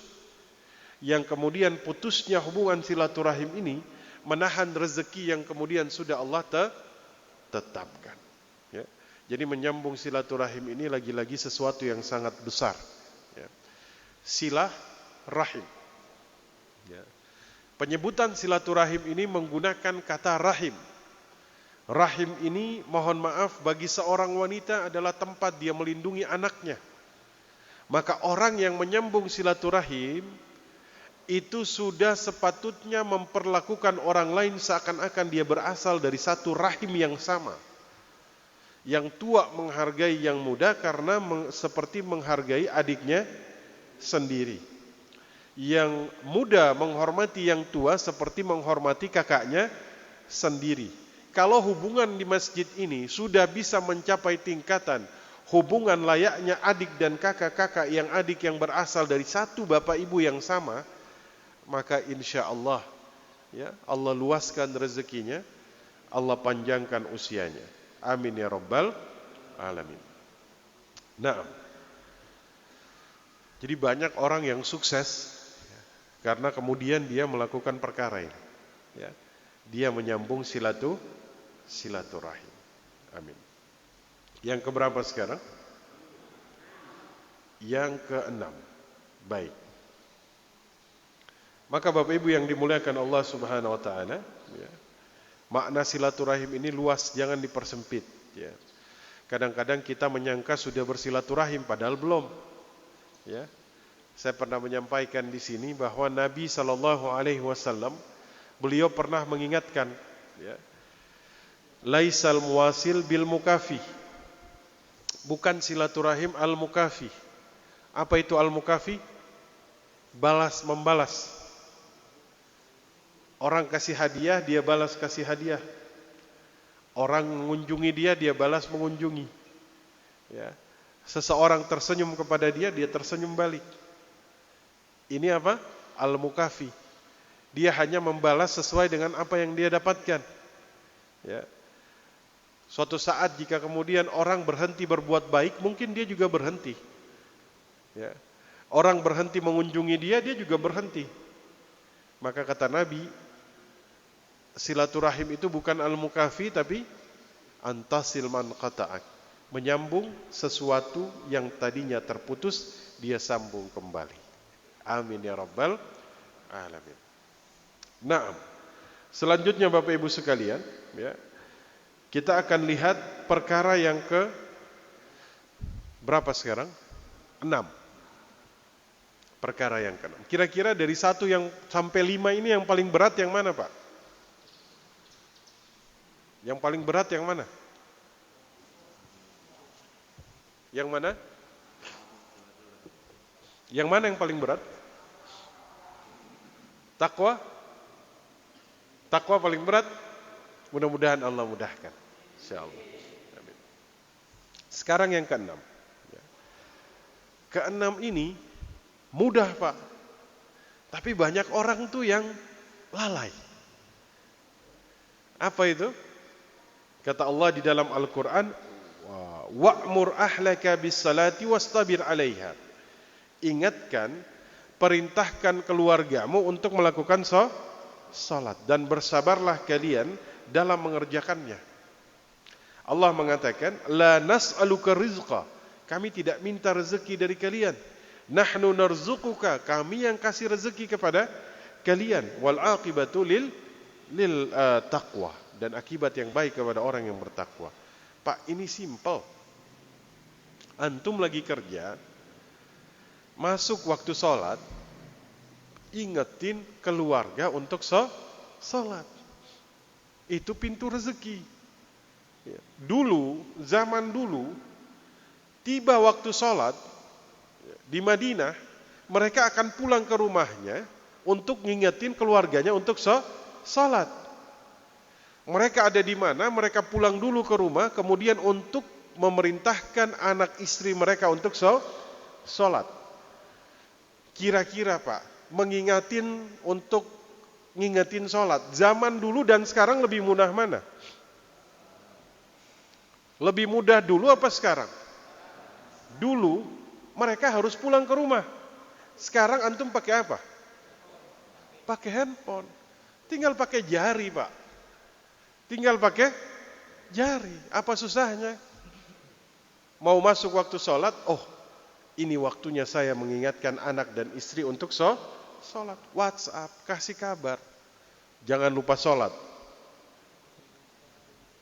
Yang kemudian putusnya hubungan silaturahim ini menahan rezeki yang kemudian sudah Allah tetapkan. Ya. Jadi menyambung silaturahim ini lagi-lagi sesuatu yang sangat besar. Ya. Silah rahim. Ya. Penyebutan silaturahim ini menggunakan kata rahim. Rahim ini mohon maaf bagi seorang wanita adalah tempat dia melindungi anaknya. Maka orang yang menyambung silaturahim itu sudah sepatutnya memperlakukan orang lain seakan-akan dia berasal dari satu rahim yang sama. Yang tua menghargai yang muda karena seperti menghargai adiknya sendiri. Yang muda menghormati yang tua seperti menghormati kakaknya sendiri. Kalau hubungan di masjid ini sudah bisa mencapai tingkatan hubungan layaknya adik dan kakak-kakak yang adik yang berasal dari satu bapak ibu yang sama, maka insya Allah ya, Allah luaskan rezekinya, Allah panjangkan usianya. Amin ya rabbal alamin. Nah, jadi banyak orang yang sukses ya, karena kemudian dia melakukan perkara ini. Ya, dia menyambung silaturahim. Amin. Yang keberapa sekarang? Yang keenam. Baik. Maka Bapak Ibu yang dimuliakan Allah Subhanahu wa taala, ya, makna silaturahim ini luas, jangan dipersempit, ya. Kadang-kadang kita menyangka sudah bersilaturahim padahal belum. Ya. Saya pernah menyampaikan di sini bahwa Nabi sallallahu alaihi wasallam beliau pernah mengingatkan, ya. Laisal muwasil bil mukafi. Bukan silaturahim al mukafi. Apa itu al mukafi? Balas membalas. Orang kasih hadiah, dia balas kasih hadiah. Orang mengunjungi dia, dia balas mengunjungi. Ya. Seseorang tersenyum kepada dia, dia tersenyum balik. Ini apa? Al-mukafi. Dia hanya membalas sesuai dengan apa yang dia dapatkan. Ya. Suatu saat jika kemudian orang berhenti berbuat baik, mungkin dia juga berhenti. Ya. Orang berhenti mengunjungi dia, dia juga berhenti. Maka kata Nabi, silaturahim itu bukan al-mukafi tapi antasil man qata'ak. Menyambung sesuatu yang tadinya terputus, dia sambung kembali. Amin ya rabbal alamin. Nah, selanjutnya Bapak Ibu sekalian, ya, kita akan lihat perkara yang ke berapa sekarang? 6. Perkara yang ke-6. Kira-kira dari 1 yang sampai 5 ini yang paling berat yang mana, Pak? Yang paling berat yang mana? Yang mana? Yang mana yang paling berat? Takwa? Takwa paling berat? Mudah-mudahan Allah mudahkan. Insyaallah. Amin. Sekarang yang ke-6. Ya. Ke-6 ini mudah, Pak. Tapi banyak orang tuh yang lalai. Apa itu? Kata Allah di dalam Al-Quran, wa'mur ahlaka bis salati wastabir 'alaiha. Ingatkan, perintahkan keluargamu untuk melakukan salat dan bersabarlah kalian dalam mengerjakannya. Allah mengatakan, la nas'aluka rizqa. Kami tidak minta rezeki dari kalian. Nahnu narzuquka. Kami yang kasih rezeki kepada kalian. Wal aqibatu lil taqwa. Dan akibat yang baik kepada orang yang bertakwa. Pak, ini simple. Antum lagi kerja, masuk waktu sholat, ingetin keluarga untuk sholat. Itu pintu rezeki. Dulu, zaman dulu, tiba waktu sholat di Madinah, mereka akan pulang ke rumahnya untuk ngingetin keluarganya untuk sholat. Mereka ada di mana? Mereka pulang dulu ke rumah, kemudian untuk memerintahkan anak istri mereka untuk sholat. Kira-kira Pak, untuk ngingetin sholat, zaman dulu dan sekarang lebih mudah mana? Lebih mudah dulu apa sekarang? Dulu mereka harus pulang ke rumah. Sekarang antum pakai apa? Pakai handphone. Tinggal pakai jari, Pak. Tinggal pakai jari. Apa susahnya? Mau masuk waktu sholat, oh ini waktunya saya mengingatkan anak dan istri untuk sholat. WhatsApp, kasih kabar. Jangan lupa sholat.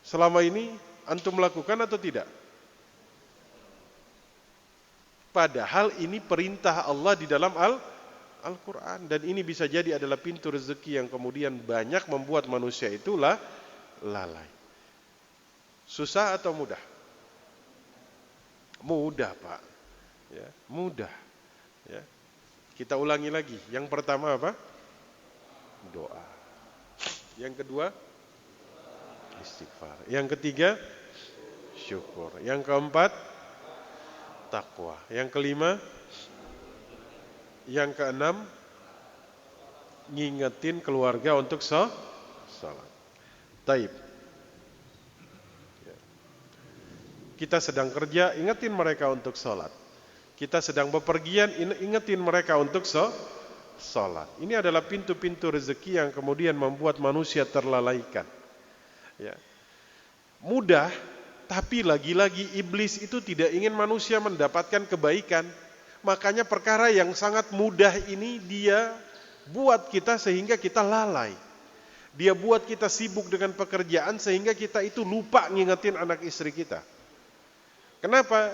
Selama ini antum melakukan atau tidak? Padahal ini perintah Allah di dalam Al-Quran. Dan ini bisa jadi adalah pintu rezeki yang kemudian banyak membuat manusia itulah lalai. Susah atau mudah? Mudah, Pak. Ya, mudah. Ya. Kita ulangi lagi. Yang pertama apa? Doa. Yang kedua, istighfar. Yang ketiga, syukur. Yang keempat, takwa. Yang kelima, yang keenam, ngingetin keluarga untuk salat. Taib. Kita sedang kerja, ingetin mereka untuk salat. Kita sedang bepergian, ingetin mereka untuk salat. Ini adalah pintu-pintu rezeki yang kemudian membuat manusia terlalaikan. Ya. Mudah, tapi lagi-lagi iblis itu tidak ingin manusia mendapatkan kebaikan. Makanya perkara yang sangat mudah ini dia buat kita sehingga kita lalai. Dia buat kita sibuk dengan pekerjaan sehingga kita itu lupa ngingetin anak istri kita. Kenapa?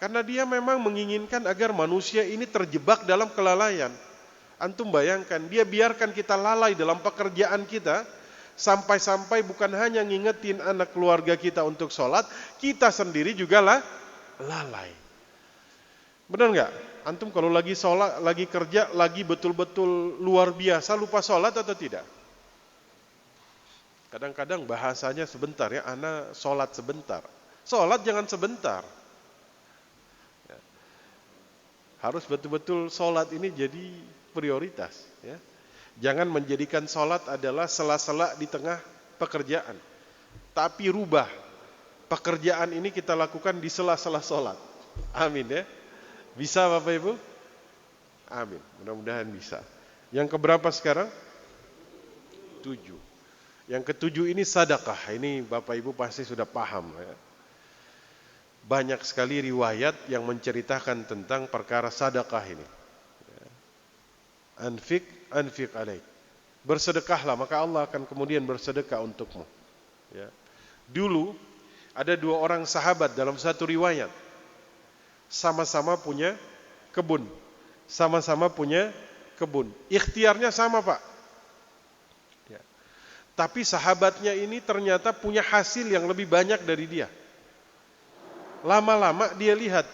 Karena dia memang menginginkan agar manusia ini terjebak dalam kelalaian. Antum bayangkan, dia biarkan kita lalai dalam pekerjaan kita, sampai-sampai bukan hanya ngingetin anak keluarga kita untuk sholat, kita sendiri juga lalai. Benar nggak? Antum kalau lagi sholat, lagi kerja, lagi betul-betul luar biasa, lupa sholat atau tidak? Kadang-kadang bahasanya sebentar ya, ana sholat sebentar. Sholat jangan sebentar. Ya. Harus betul-betul sholat ini jadi prioritas. Ya. Jangan menjadikan sholat adalah sela-sela di tengah pekerjaan. Tapi rubah. Pekerjaan ini kita lakukan di sela-sela sholat. Amin ya. Bisa Bapak Ibu? Amin. Mudah-mudahan bisa. Yang keberapa sekarang? 7. Yang ketujuh ini sedekah. Ini Bapak Ibu pasti sudah paham ya. Banyak sekali riwayat yang menceritakan tentang perkara sedekah ini. Anfik alaik. Bersedekahlah, maka Allah akan kemudian bersedekah untukmu. Ya. Dulu ada 2 orang sahabat dalam satu riwayat. Sama-sama punya kebun. Sama-sama punya kebun. Ikhtiarnya sama, Pak. Ya. Tapi sahabatnya ini ternyata punya hasil yang lebih banyak dari dia. Lama-lama dia lihat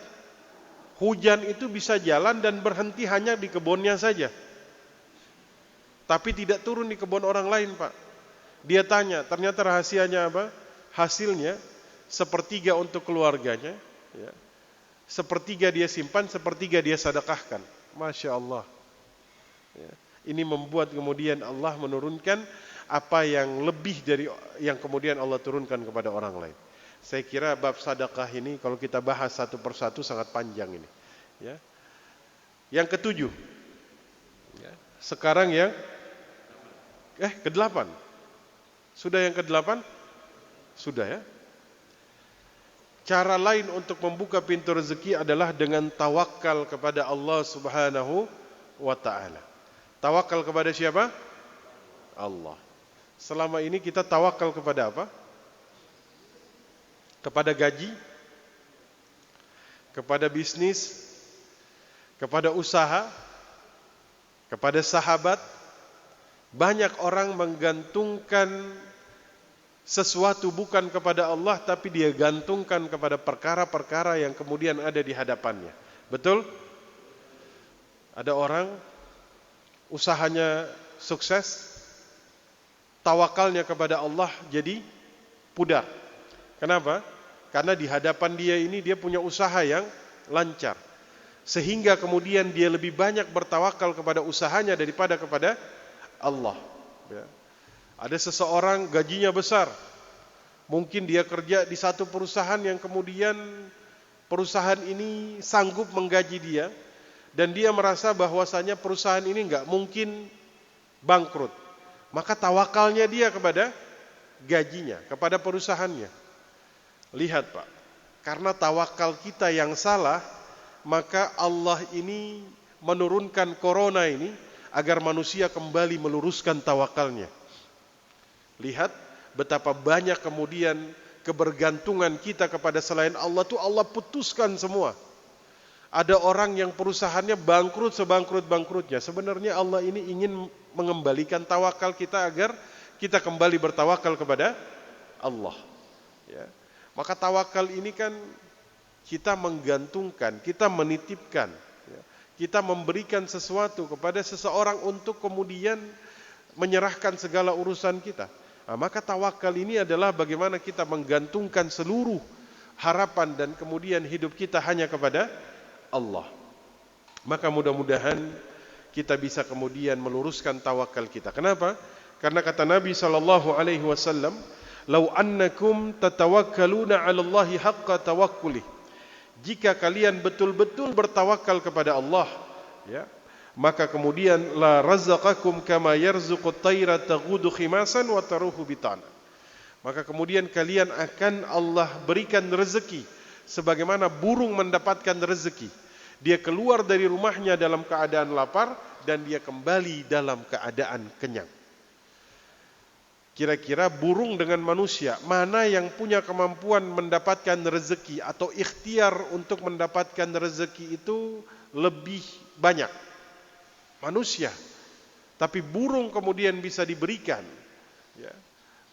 hujan itu bisa jalan dan berhenti hanya di kebunnya saja. Tapi tidak turun di kebun orang lain, Pak. Dia tanya, ternyata rahasianya apa? Hasilnya 1/3 untuk keluarganya, ya. 1/3 dia simpan, 1/3 dia sedekahkan. Masya Allah. Ya. Ini membuat kemudian Allah menurunkan apa yang lebih dari yang kemudian Allah turunkan kepada orang lain. Saya kira bab sedekah ini kalau kita bahas satu persatu sangat panjang ini. Ya. Yang ke-7. Ya. Sekarang yang ke-8. Sudah yang ke-8? Sudah ya. Cara lain untuk membuka pintu rezeki adalah dengan tawakal kepada Allah Subhanahu wa ta'ala. Tawakal kepada siapa? Allah. Selama ini kita tawakal kepada apa? Kepada gaji, kepada bisnis, kepada usaha, kepada sahabat. Banyak orang menggantungkan sesuatu bukan kepada Allah, tapi dia gantungkan kepada perkara-perkara yang kemudian ada di hadapannya. Betul? Ada orang usahanya sukses, tawakalnya kepada Allah jadi pudar. Kenapa? Karena di hadapan dia ini dia punya usaha yang lancar. Sehingga kemudian dia lebih banyak bertawakal kepada usahanya daripada kepada Allah. Ya. Ada seseorang gajinya besar. Mungkin dia kerja di satu perusahaan yang kemudian perusahaan ini sanggup menggaji dia. Dan dia merasa bahwasanya perusahaan ini enggak mungkin bangkrut. Maka tawakalnya dia kepada gajinya, kepada perusahaannya. Lihat Pak, Karena tawakal kita yang salah, maka Allah ini menurunkan corona ini agar manusia kembali meluruskan tawakalnya. Lihat betapa banyak kemudian kebergantungan kita kepada selain Allah tuh Allah putuskan semua. Ada orang yang perusahaannya bangkrut sebangkrut-bangkrutnya. Sebenarnya Allah ini ingin mengembalikan tawakal kita agar kita kembali bertawakal kepada Allah. Ya. Maka tawakal ini kan kita menggantungkan, kita menitipkan, ya. Kita memberikan sesuatu kepada seseorang untuk kemudian menyerahkan segala urusan kita. Nah, maka tawakal ini adalah bagaimana kita menggantungkan seluruh harapan dan kemudian hidup kita hanya kepada Allah. Maka mudah-mudahan kita bisa kemudian meluruskan tawakal kita. Kenapa? Karena kata Nabi SAW, "Lau annakum tatawakkaluna 'ala Allahi haqqa tawakkuli." Jika kalian betul-betul bertawakal kepada Allah, ya, maka kemudian la razaqakum kama yarzuqut tayra taghudu khimasan wa taruhu bitana. Maka kemudian kalian akan Allah berikan rezeki sebagaimana burung mendapatkan rezeki. Dia keluar dari rumahnya dalam keadaan lapar dan dia kembali dalam keadaan kenyang. Kira-kira burung dengan manusia, mana yang punya kemampuan mendapatkan rezeki atau ikhtiar untuk mendapatkan rezeki itu lebih banyak? Manusia. Tapi burung kemudian bisa diberikan. Ya.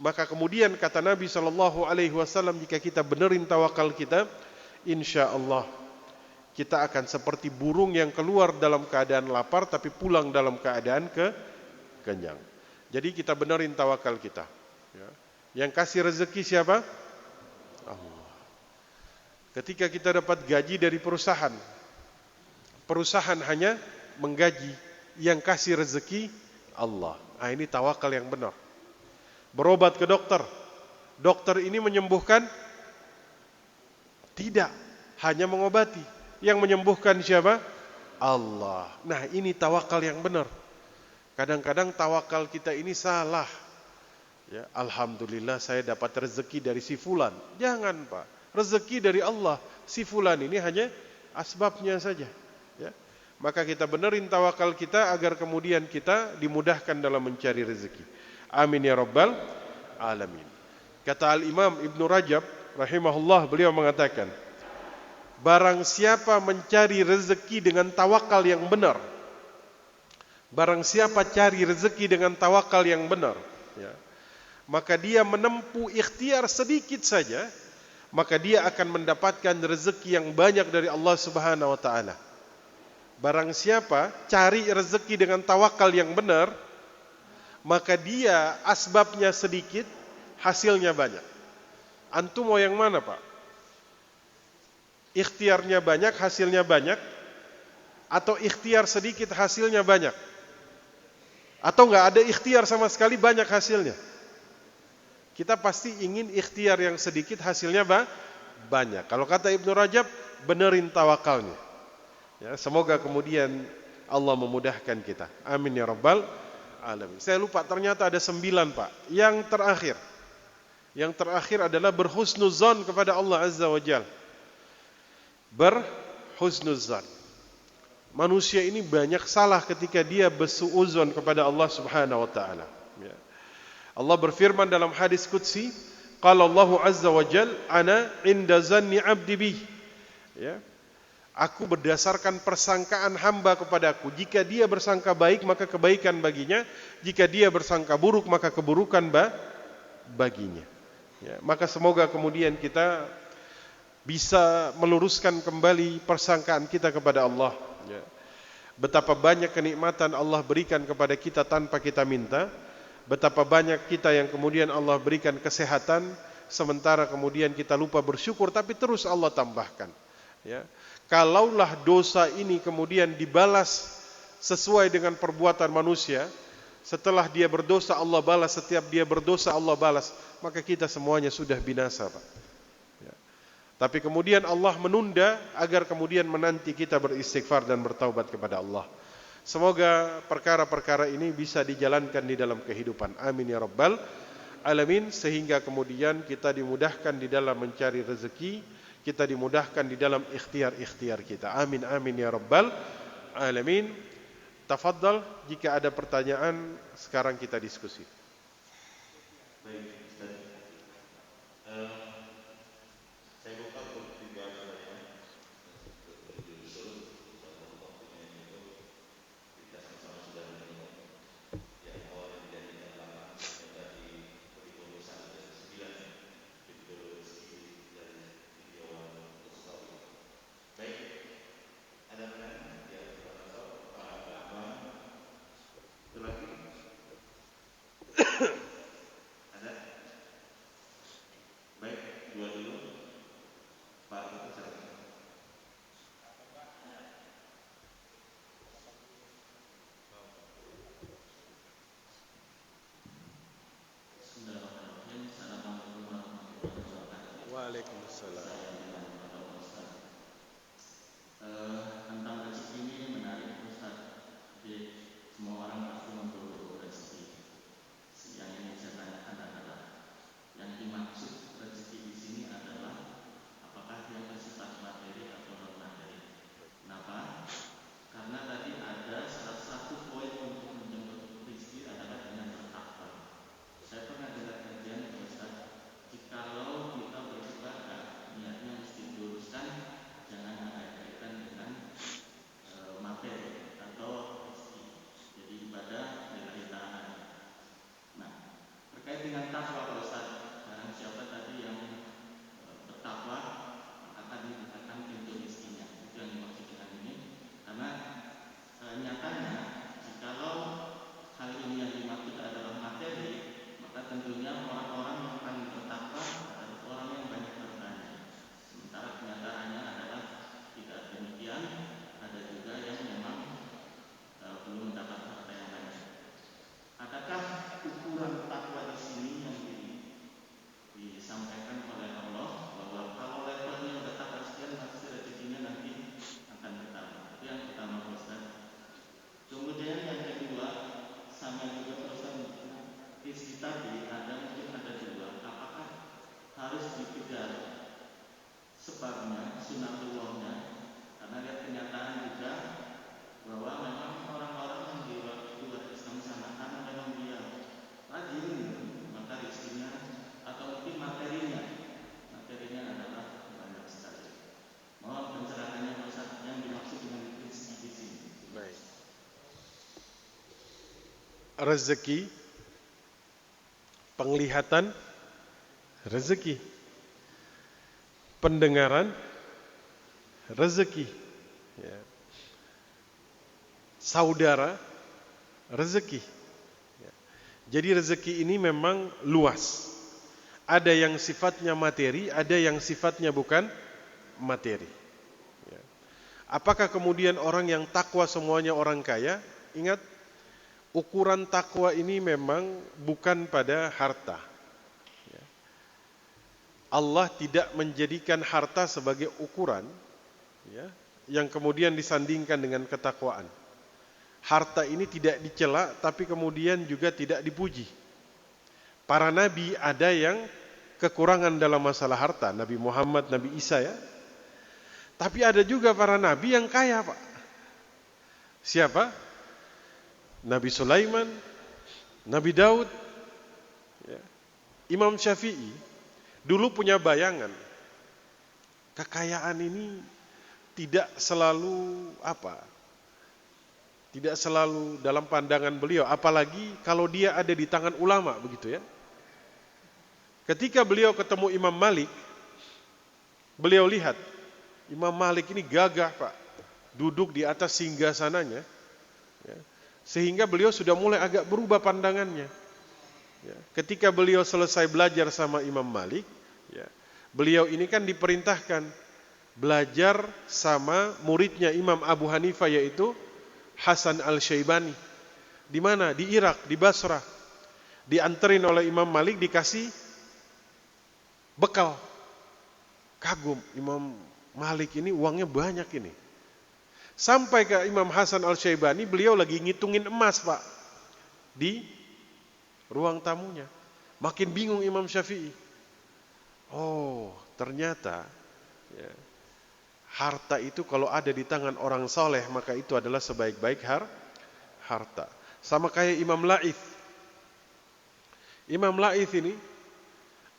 Maka kemudian kata Nabi SAW, jika kita benerin tawakal kita, insya Allah kita akan seperti burung yang keluar dalam keadaan lapar tapi pulang dalam keadaan kenyang. Jadi kita benerin tawakal kita. Ya. Yang kasih rezeki siapa? Allah. Ketika kita dapat gaji dari perusahaan, perusahaan hanya menggaji, yang kasih rezeki Allah. Nah, ini tawakal yang benar. Berobat ke dokter, dokter ini menyembuhkan? Tidak, hanya mengobati. Yang menyembuhkan siapa? Allah. Nah, ini tawakal yang benar. Kadang-kadang tawakal kita ini salah. Ya, alhamdulillah saya dapat rezeki dari si fulan. Jangan, Pak. Rezeki dari Allah. Si fulan ini hanya asbabnya saja. Ya. Maka kita benerin tawakal kita agar kemudian kita dimudahkan dalam mencari rezeki. Amin ya rabbal alamin. Kata Al-Imam Ibn Rajab rahimahullah, beliau mengatakan, barang siapa mencari rezeki dengan tawakal yang benar, barang siapa cari rezeki dengan tawakal yang benar, ya, maka dia menempuh ikhtiar sedikit saja, maka dia akan mendapatkan rezeki yang banyak dari Allah Subhanahu wa taala. Barang siapa cari rezeki dengan tawakal yang benar, maka dia asbabnya sedikit, hasilnya banyak. Antum mau yang mana, Pak? Ikhtiarnya banyak, hasilnya banyak, atau ikhtiar sedikit, hasilnya banyak? Atau enggak ada ikhtiar sama sekali, banyak hasilnya? Kita pasti ingin ikhtiar yang sedikit, hasilnya banyak. Kalau kata Ibnu Rajab, benerin tawakalnya. Ya, semoga kemudian Allah memudahkan kita. Amin ya rabbal alamin. Saya lupa, ternyata ada 9, Pak. Yang terakhir adalah berhusnuzan kepada Allah Azza wa Jalla. Berhusnuzan. Manusia ini banyak salah ketika dia bersuuzon kepada Allah Subhanahu wa taala. Ya. Allah berfirman dalam hadis qudsi, qala Allah Azza wa Jalla, ana inda zanni 'abdi bi. Ya. Aku berdasarkan persangkaan hamba kepadaku. Jika dia bersangka baik, maka kebaikan baginya. Jika dia bersangka buruk, maka keburukan baginya. Ya. Maka semoga kemudian kita bisa meluruskan kembali persangkaan kita kepada Allah. Ya. Betapa banyak kenikmatan Allah berikan kepada kita tanpa kita minta. Betapa banyak kita yang kemudian Allah berikan kesehatan, sementara kemudian kita lupa bersyukur, tapi terus Allah tambahkan. Ya. Kalaulah dosa ini kemudian dibalas sesuai dengan perbuatan manusia, setelah dia berdosa Allah balas, setiap dia berdosa Allah balas, maka kita semuanya sudah binasa, Pak. Tapi kemudian Allah menunda agar kemudian menanti kita beristighfar dan bertaubat kepada Allah. Semoga perkara-perkara ini bisa dijalankan di dalam kehidupan. Amin ya rabbal alamin. Sehingga kemudian kita dimudahkan di dalam mencari rezeki, kita dimudahkan di dalam ikhtiar-ikhtiar kita. Amin amin ya rabbal alamin. Tafadhal, jika ada pertanyaan sekarang kita diskusi. Baik, Ustaz. Saya buka untuk tiga pertanyaan. Kita sama-sama sudah mendengar yang awal yang dijadikan 8 dari kurikulum 1 dan 9 ideologi dari idewan Mustafa. Baik, ada pertanyaan ya Pak Abang. Lagi ada. Baik, dua dulu. Pak itu silakan. Bismillahirrahmanirrahim. Assalamualaikum warahmatullahi wabarakatuh. Waalaikumsalam. Tentang rezeki ini menarik Ustaz. Jadi semua orang pasti memburu rezeki. Yang ingin saya tanyakan adalah yang dimaksud rezeki di sini adalah apakah yang bersifat materi atau non materi? Kenapa? Karena tadi ada salah satu poin untuk menjemput rezeki adalah dengan bertakwa. Saya pernah dengar kajian Ustaz, jikalau kita beribadah niatnya mesti diluruskan, jangan ada kaitan dengan materi atau rezeki. Jadi ibadah lillahi ta'ala. Nah, terkait dengan takwa Pak Ustaz, barang siapa tadi yang bertakwa akan dibukakan pintu rezekinya. Itu yang dimaksud dengan ini. Karena nyatanya jikalau hal ini yang dimaksud adalah materi, maka tentunya orang-orang yang akan bertakwa adalah orang yang banyak bertanya. Sementara kenyataannya adalah tidak demikian. Ada juga yang memang belum mendapat harta yang banyak. Adakah ukuran takwa di sini yang disampaikan oleh Allah bahwa kalau levelnya sudah takwa sekian, pasti rezekinya nanti akan bertambah? Itu yang pertama Ustaz. Kemudian yang kedua, sama juga Ustaz, rezeki tadi mungkin ada dua. Apakah harus dikejar sebarnya, sunatullahnya? Karena lihat kenyataan juga bahwa memang orang-orang yang di luar Islam sana karena memang dia rajin, maka rezekinya atau mungkin materinya adalah banyak sekali. Mohon pencerahannya Ustaz, yang dimaksud dengan rezeki di sini. Baik. Rezeki, penglihatan, rezeki, pendengaran, rezeki, ya. Saudara, rezeki. Ya. Jadi rezeki ini memang luas. Ada yang sifatnya materi, ada yang sifatnya bukan materi. Ya. Apakah kemudian orang yang takwa semuanya orang kaya? Ingat, ukuran takwa ini memang bukan pada harta. Ya. Allah tidak menjadikan harta sebagai ukuran, ya, yang kemudian disandingkan dengan ketakwaan. Harta ini tidak dicela, tapi kemudian juga tidak dipuji. Para nabi ada yang kekurangan dalam masalah harta, Nabi Muhammad, Nabi Isa, ya. Tapi ada juga para nabi yang kaya, Pak. Siapa? Nabi Sulaiman, Nabi Daud, ya. Imam Syafi'i dulu punya bayangan kekayaan ini tidak selalu tidak selalu dalam pandangan beliau, apalagi kalau dia ada di tangan ulama, begitu ya. Ketika beliau ketemu Imam Malik, beliau lihat Imam Malik ini gagah, Pak, duduk di atas singgasananya, ya. Sehingga beliau sudah mulai agak berubah pandangannya, ya. Ketika beliau selesai belajar sama Imam Malik, ya, beliau ini kan diperintahkan belajar sama muridnya Imam Abu Hanifah, yaitu Hasan al-Syaibani. Di mana? Di Irak, di Basrah. Dianterin oleh Imam Malik, dikasih bekal. Kagum, Imam Malik ini uangnya banyak ini. Sampai ke Imam Hasan al-Syaibani, beliau lagi ngitungin emas, Pak, di ruang tamunya. Makin bingung Imam Syafi'i. Oh, ternyata Ya. Harta itu kalau ada di tangan orang soleh, maka itu adalah sebaik-baik harta. Sama kayak Imam Laith. Imam Laith ini,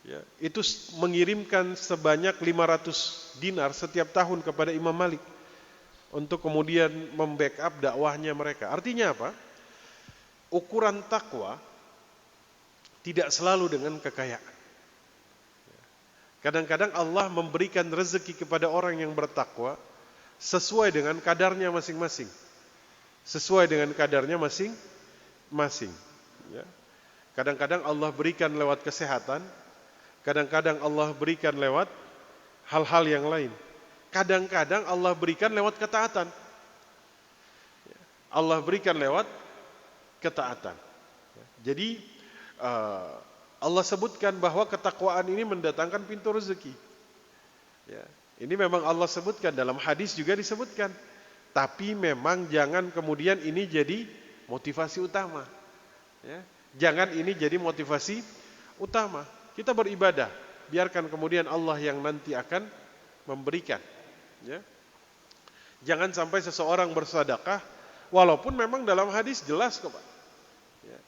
ya, itu mengirimkan sebanyak 500 dinar setiap tahun kepada Imam Malik untuk kemudian membackup dakwahnya mereka. Artinya apa? Ukuran takwa tidak selalu dengan kekayaan. Kadang-kadang Allah memberikan rezeki kepada orang yang bertakwa sesuai dengan kadarnya masing-masing. Sesuai dengan kadarnya masing-masing. Ya. Kadang-kadang Allah berikan lewat kesehatan, kadang-kadang Allah berikan lewat hal-hal yang lain. Kadang-kadang Allah berikan lewat ketaatan. Allah berikan lewat ketaatan. Jadi Allah sebutkan bahwa ketakwaan ini mendatangkan pintu rezeki. Ya, ini memang Allah sebutkan, dalam hadis juga disebutkan. Tapi memang jangan kemudian ini jadi motivasi utama. Ya, jangan ini jadi motivasi utama. Kita beribadah, biarkan kemudian Allah yang nanti akan memberikan. Ya. Jangan sampai seseorang bersedekah, walaupun memang dalam hadis jelas kok Pak. Ya.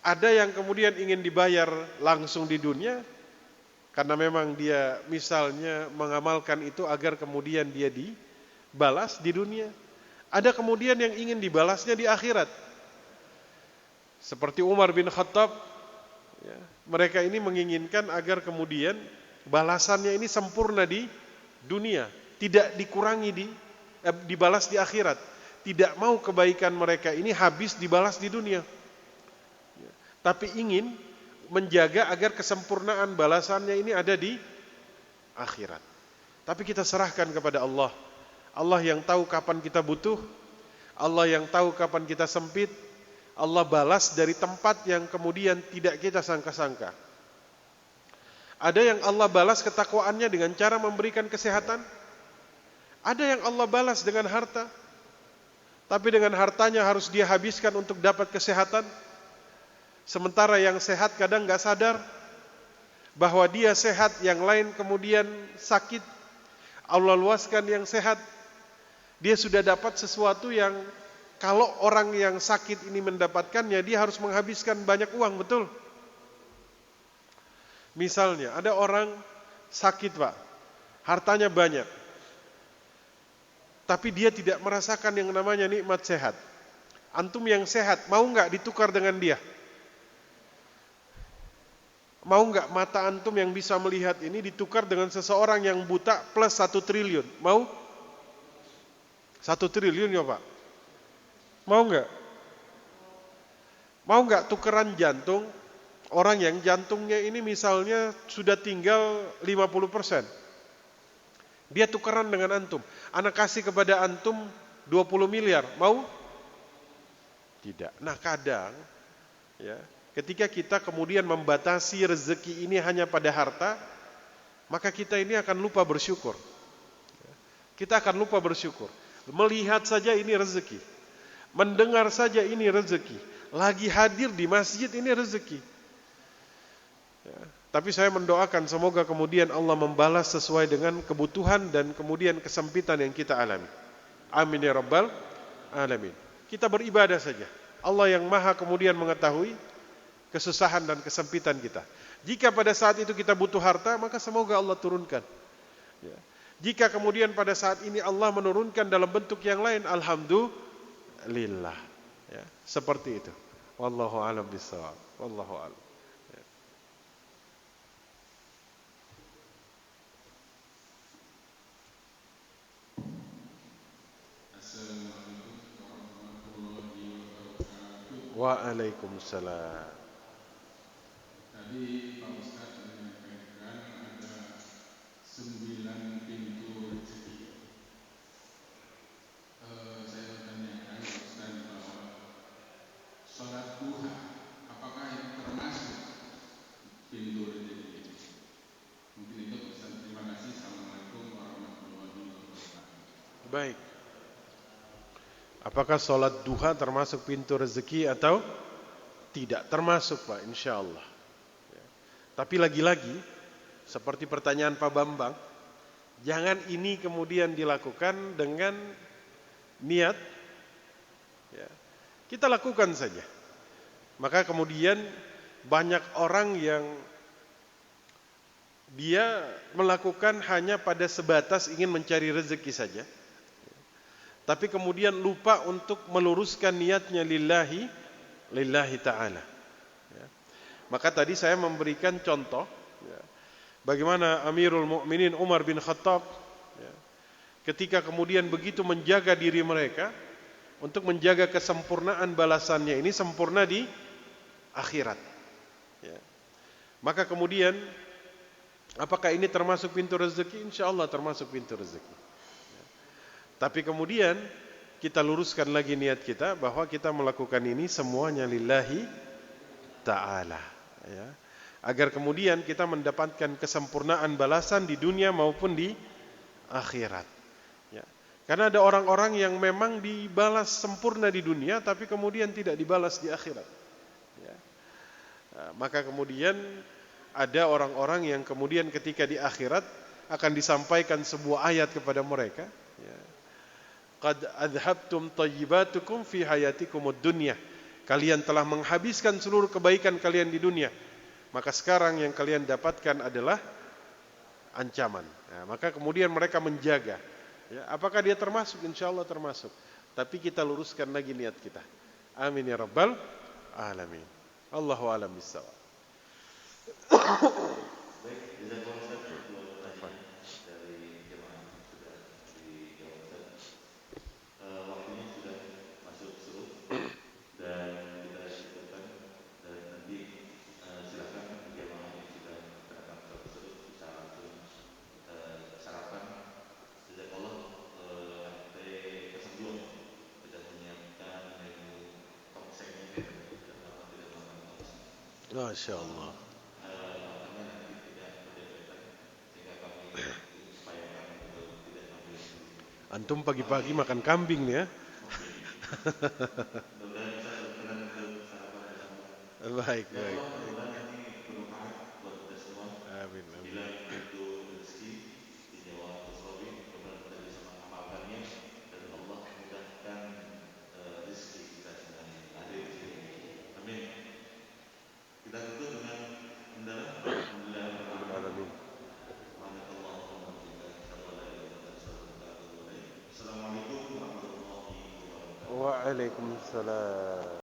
Ada yang kemudian ingin dibayar langsung di dunia, karena memang dia misalnya mengamalkan itu agar kemudian dia dibalas di dunia. Ada kemudian yang ingin dibalasnya di akhirat. Seperti Umar bin Khattab, ya, mereka ini menginginkan agar kemudian balasannya ini sempurna di dunia, tidak dikurangi dibalas di akhirat. Tidak mau kebaikan mereka ini habis dibalas di dunia. Tapi ingin menjaga agar kesempurnaan balasannya ini ada di akhirat. Tapi kita serahkan kepada Allah. Allah yang tahu kapan kita butuh, Allah yang tahu kapan kita sempit. Allah balas dari tempat yang kemudian tidak kita sangka-sangka. Ada yang Allah balas ketakwaannya dengan cara memberikan kesehatan. Ada yang Allah balas dengan harta. Tapi dengan hartanya harus dia habiskan untuk dapat kesehatan. Sementara yang sehat kadang gak sadar bahwa dia sehat, yang lain kemudian sakit. Allah luaskan yang sehat. Dia sudah dapat sesuatu yang kalau orang yang sakit ini mendapatkannya, dia harus menghabiskan banyak uang, betul? Misalnya ada orang sakit Pak, hartanya banyak, tapi dia tidak merasakan yang namanya nikmat sehat. Antum yang sehat, mau gak ditukar dengan dia? Mau nggak mata antum yang bisa melihat ini ditukar dengan seseorang yang buta plus 1 triliun? Mau? 1 triliun ya Pak? Mau nggak? Mau nggak tukeran jantung? Orang yang jantungnya ini misalnya sudah tinggal 50%. Dia tukeran dengan antum. Anak kasih kepada antum 20 miliar. Mau? Tidak. Nah kadang ya, ketika kita kemudian membatasi rezeki ini hanya pada harta, maka kita ini akan lupa bersyukur. Kita akan lupa bersyukur. Melihat saja ini rezeki. Mendengar saja ini rezeki. Lagi hadir di masjid ini rezeki. Ya, tapi saya mendoakan semoga kemudian Allah membalas sesuai dengan kebutuhan dan kemudian kesempitan yang kita alami. Amin ya rabbal alamin. Kita beribadah saja. Allah yang maha kemudian mengetahui kesusahan dan kesempitan kita. Jika pada saat itu kita butuh harta, maka semoga Allah turunkan. Ya. Jika kemudian pada saat ini Allah menurunkan dalam bentuk yang lain, alhamdulillah. Ya, seperti itu. Wallahu a'lam bishawab. Wallahu a'lam. Ya. Assalamualaikum warahmatullahi wabarakatuh. Waalaikumsalam. Tadi Pak Ustadz menyampaikan ada 9 pintu rezeki. Saya bertanyakan Pak Ustadz bahwa sholat duha, apakah itu termasuk pintu rezeki ini? Mungkin itu Pak Ustadz. Terima kasih. Assalamualaikum warahmatullahi wabarakatuh. Baik. Apakah sholat duha termasuk pintu rezeki atau tidak? Termasuk Pak, insya Allah. Ya. Tapi lagi-lagi, seperti pertanyaan Pak Bambang, Jangan ini kemudian dilakukan dengan niat, ya, kita lakukan saja. Maka kemudian banyak orang yang dia melakukan hanya pada sebatas ingin mencari rezeki saja, tapi kemudian lupa untuk meluruskan niatnya lillahi ta'ala. Ya. Maka tadi saya memberikan contoh, ya, bagaimana Amirul Mukminin Umar bin Khattab, ya, ketika kemudian begitu menjaga diri mereka untuk menjaga kesempurnaan balasannya ini sempurna di akhirat. Ya. Maka kemudian apakah ini termasuk pintu rezeki? Insya Allah termasuk pintu rezeki. Ya. Tapi kemudian kita luruskan lagi niat kita bahwa kita melakukan ini semuanya lillahi ta'ala, ya. Agar kemudian kita mendapatkan kesempurnaan balasan di dunia maupun di akhirat, ya. Karena ada orang-orang yang memang dibalas sempurna di dunia tapi kemudian tidak dibalas di akhirat, ya. Nah, maka kemudian ada orang-orang yang kemudian ketika di akhirat akan disampaikan sebuah ayat kepada mereka, ya. Qad adhabtum tayyibatukum fi hayatikumud dunya. Kalian telah menghabiskan seluruh kebaikan kalian di dunia. Maka sekarang yang kalian dapatkan adalah ancaman. Ya, maka kemudian mereka menjaga. Ya, apakah dia termasuk? Insya Allah termasuk. Tapi kita luruskan lagi niat kita. Amin ya rabbal alamin. Allahu a'lam bishawab. Baik, jazakallahu khairan buat pertanyaan dari jemaah sudah dijawab Ustaz. Waktunya sudah masuk surut dan kita cukupkan, dan nanti silakan jemaah yang sudah berangkat ke surut bisa langsung sarapan. Jazakallah. Sampai kesembuhan kita menyiapkan menu tongsengnya dan apa tidak melakukan tongseng. Masya Allah. Antum pagi-pagi makan kambing nih, ya. Baik, baik. Amin, amin. Kita tutup dengan hamdalah. Amin. Assalamualaikum warahmatullahi wabarakatuh. Waalaikumsalam.